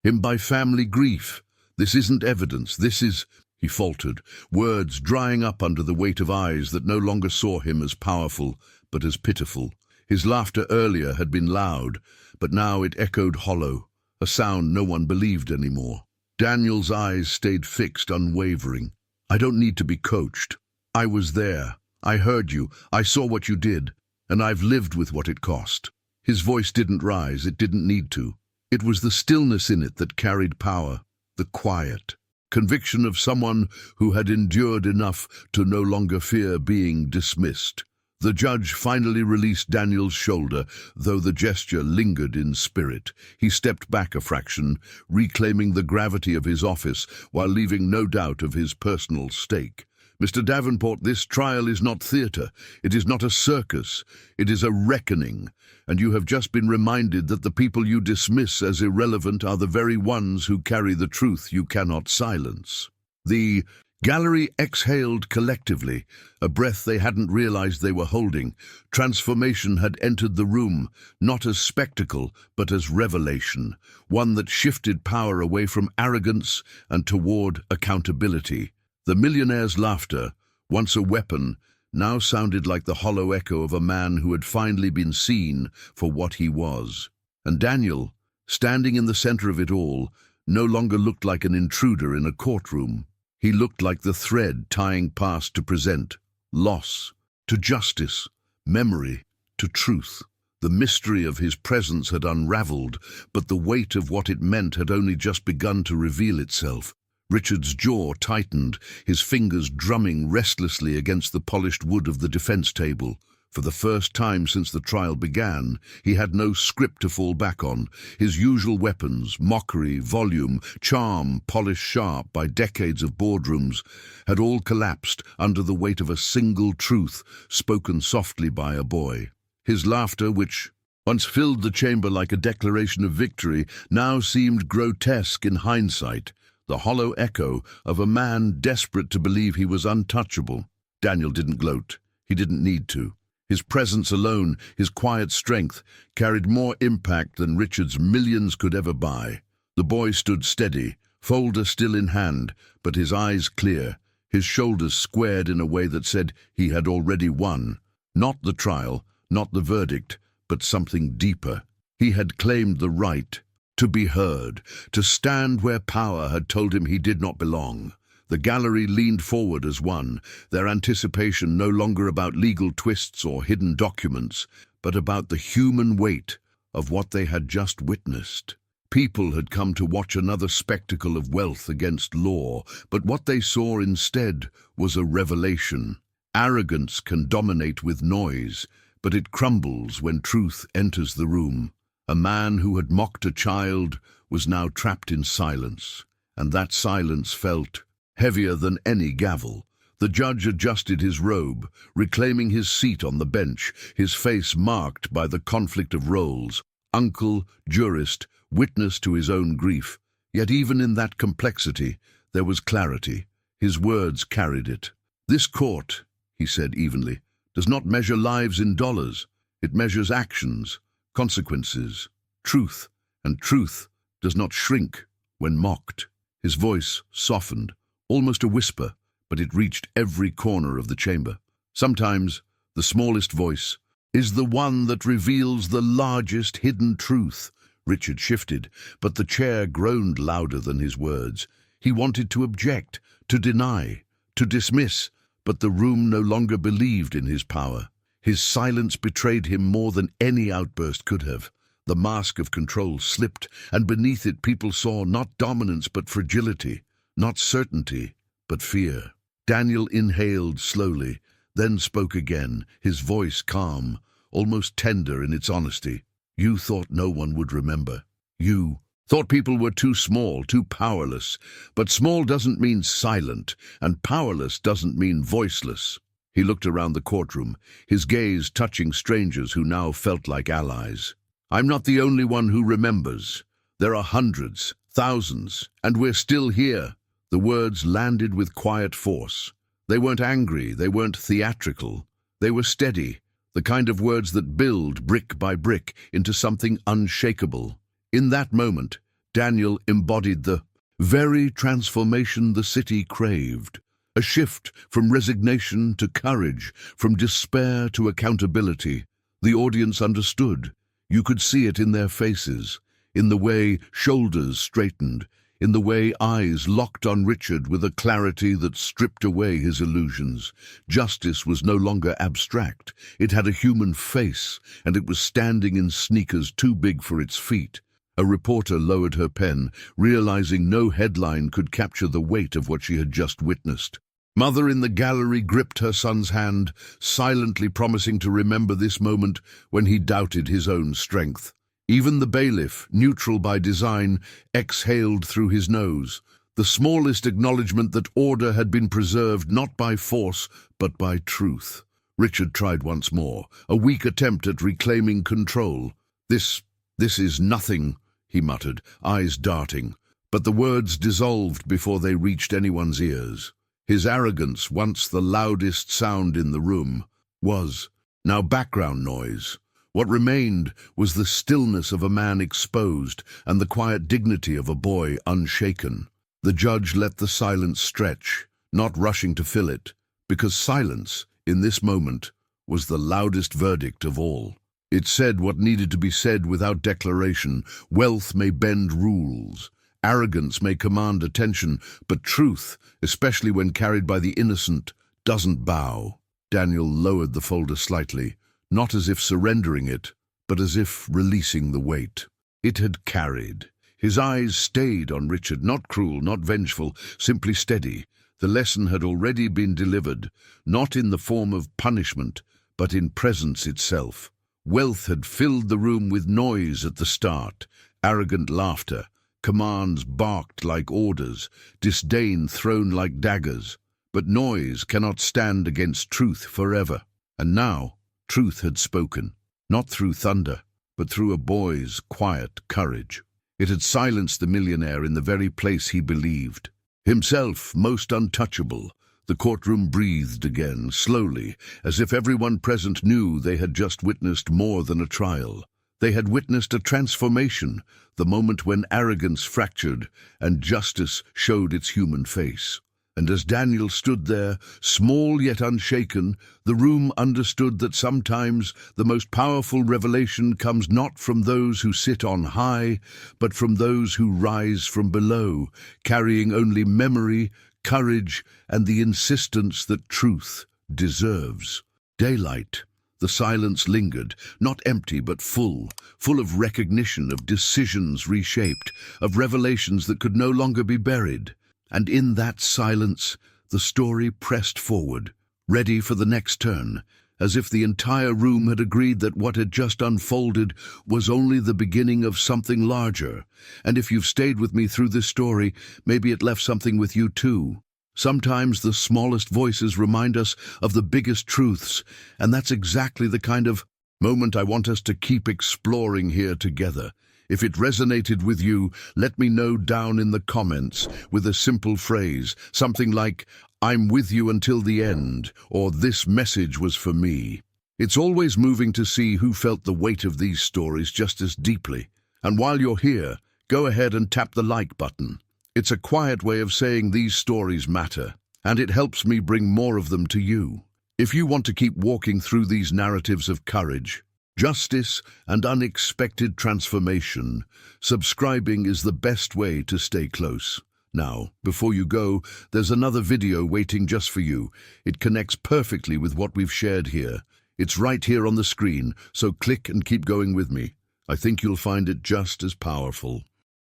him by family grief. This isn't evidence. This is..." He faltered, words drying up under the weight of eyes that no longer saw him as powerful, but as pitiful. His laughter earlier had been loud, but now it echoed hollow, a sound no one believed anymore. Daniel's eyes stayed fixed, unwavering. "I don't need to be coached. I was there. I heard you. I saw what you did. And I've lived with what it cost." His voice didn't rise. It didn't need to. It was the stillness in it that carried power, the quiet conviction of someone who had endured enough to no longer fear being dismissed. The judge finally released Daniel's shoulder, though the gesture lingered in spirit. He stepped back a fraction, reclaiming the gravity of his office while leaving no doubt of his personal stake. Mr. Davenport, this trial is not theatre. It is not a circus. It is a reckoning. And you have just been reminded that the people you dismiss as irrelevant are the very ones who carry the truth you cannot silence. The gallery exhaled collectively, a breath they hadn't realized they were holding. Transformation had entered the room, not as spectacle, but as revelation, one that shifted power away from arrogance and toward accountability. The millionaire's laughter, once a weapon, now sounded like the hollow echo of a man who had finally been seen for what he was. And Daniel, standing in the center of it all, no longer looked like an intruder in a courtroom. He looked like the thread tying past to present, loss to justice, memory to truth. The mystery of his presence had unraveled, but the weight of what it meant had only just begun to reveal itself. Richard's jaw tightened, his fingers drumming restlessly against the polished wood of the defense table. For the first time since the trial began, he had no script to fall back on. His usual weapons, mockery, volume, charm, polished sharp by decades of boardrooms, had all collapsed under the weight of a single truth spoken softly by a boy. His laughter, which once filled the chamber like a declaration of victory, now seemed grotesque in hindsight, the hollow echo of a man desperate to believe he was untouchable. Daniel didn't gloat. He didn't need to. His presence alone, his quiet strength, carried more impact than Richard's millions could ever buy. The boy stood steady, folder still in hand, but his eyes clear, his shoulders squared in a way that said he had already won. Not the trial, not the verdict, but something deeper. He had claimed the right to be heard, to stand where power had told him he did not belong. The gallery leaned forward as one, their anticipation no longer about legal twists or hidden documents, but about the human weight of what they had just witnessed. People had come to watch another spectacle of wealth against law, but what they saw instead was a revelation. Arrogance can dominate with noise, but it crumbles when truth enters the room. A man who had mocked a child was now trapped in silence, and that silence felt heavier than any gavel. The judge adjusted his robe, reclaiming his seat on the bench, his face marked by the conflict of roles, uncle, jurist, witness to his own grief. Yet even in that complexity, there was clarity. His words carried it. "This court," he said evenly, "does not measure lives in dollars. It measures actions, consequences, truth, and truth does not shrink when mocked." His voice softened, almost a whisper, but it reached every corner of the chamber. Sometimes the smallest voice is the one that reveals the largest hidden truth. Richard shifted, but the chair groaned louder than his words. He wanted to object, to deny, to dismiss, but the room no longer believed in his power. His silence betrayed him more than any outburst could have. The mask of control slipped, and beneath it people saw not dominance but fragility, not certainty but fear. Daniel inhaled slowly, then spoke again, his voice calm, almost tender in its honesty. "You thought no one would remember. You thought people were too small, too powerless. But small doesn't mean silent, and powerless doesn't mean voiceless." He looked around the courtroom, his gaze touching strangers who now felt like allies. "I'm not the only one who remembers. There are hundreds, thousands, and we're still here." The words landed with quiet force. They weren't angry, they weren't theatrical. They were steady, the kind of words that build brick by brick into something unshakable. In that moment, Daniel embodied the very transformation the city craved. A shift from resignation to courage, from despair to accountability. The audience understood. You could see it in their faces, in the way shoulders straightened, in the way eyes locked on Richard with a clarity that stripped away his illusions. Justice was no longer abstract. It had a human face, and it was standing in sneakers too big for its feet. A reporter lowered her pen, realizing no headline could capture the weight of what she had just witnessed. Mother in the gallery gripped her son's hand, silently promising to remember this moment when he doubted his own strength. Even the bailiff, neutral by design, exhaled through his nose, the smallest acknowledgement that order had been preserved not by force but by truth. Richard tried once more, a weak attempt at reclaiming control. This is nothing," he muttered, eyes darting, but the words dissolved before they reached anyone's ears. His arrogance, once the loudest sound in the room, was now background noise. What remained was the stillness of a man exposed and the quiet dignity of a boy unshaken. The judge let the silence stretch, not rushing to fill it, because silence, in this moment, was the loudest verdict of all. It said what needed to be said without declaration. Wealth may bend rules. Arrogance may command attention, but truth, especially when carried by the innocent, doesn't bow. Daniel lowered the folder slightly, not as if surrendering it, but as if releasing the weight. It had carried. His eyes stayed on Richard, not cruel, not vengeful, simply steady. The lesson had already been delivered, not in the form of punishment, but in presence itself. Wealth had filled the room with noise at the start, arrogant laughter, commands barked like orders, disdain thrown like daggers. But noise cannot stand against truth forever. And now, truth had spoken, not through thunder, but through a boy's quiet courage. It had silenced the millionaire in the very place he believed. Himself most untouchable, the courtroom breathed again, slowly, as if everyone present knew they had just witnessed more than a trial. They had witnessed a transformation, the moment when arrogance fractured and justice showed its human face. And as Daniel stood there, small yet unshaken, the room understood that sometimes the most powerful revelation comes not from those who sit on high, but from those who rise from below, carrying only memory, courage, and the insistence that truth deserves. Daylight. The silence lingered, not empty but full of recognition, of decisions reshaped, of revelations that could no longer be buried. And in that silence, the story pressed forward, ready for the next turn, as if the entire room had agreed that what had just unfolded was only the beginning of something larger. And if you've stayed with me through this story, maybe it left something with you too. Sometimes the smallest voices remind us of the biggest truths, and that's exactly the kind of moment I want us to keep exploring here together. If it resonated with you, let me know down in the comments with a simple phrase, something like, "I'm with you until the end," or "This message was for me." It's always moving to see who felt the weight of these stories just as deeply. And while you're here, go ahead and tap the like button. It's a quiet way of saying these stories matter, and it helps me bring more of them to you. If you want to keep walking through these narratives of courage, justice, and unexpected transformation, subscribing is the best way to stay close. Now, before you go, there's another video waiting just for you. It connects perfectly with what we've shared here. It's right here on the screen, so click and keep going with me. I think you'll find it just as powerful.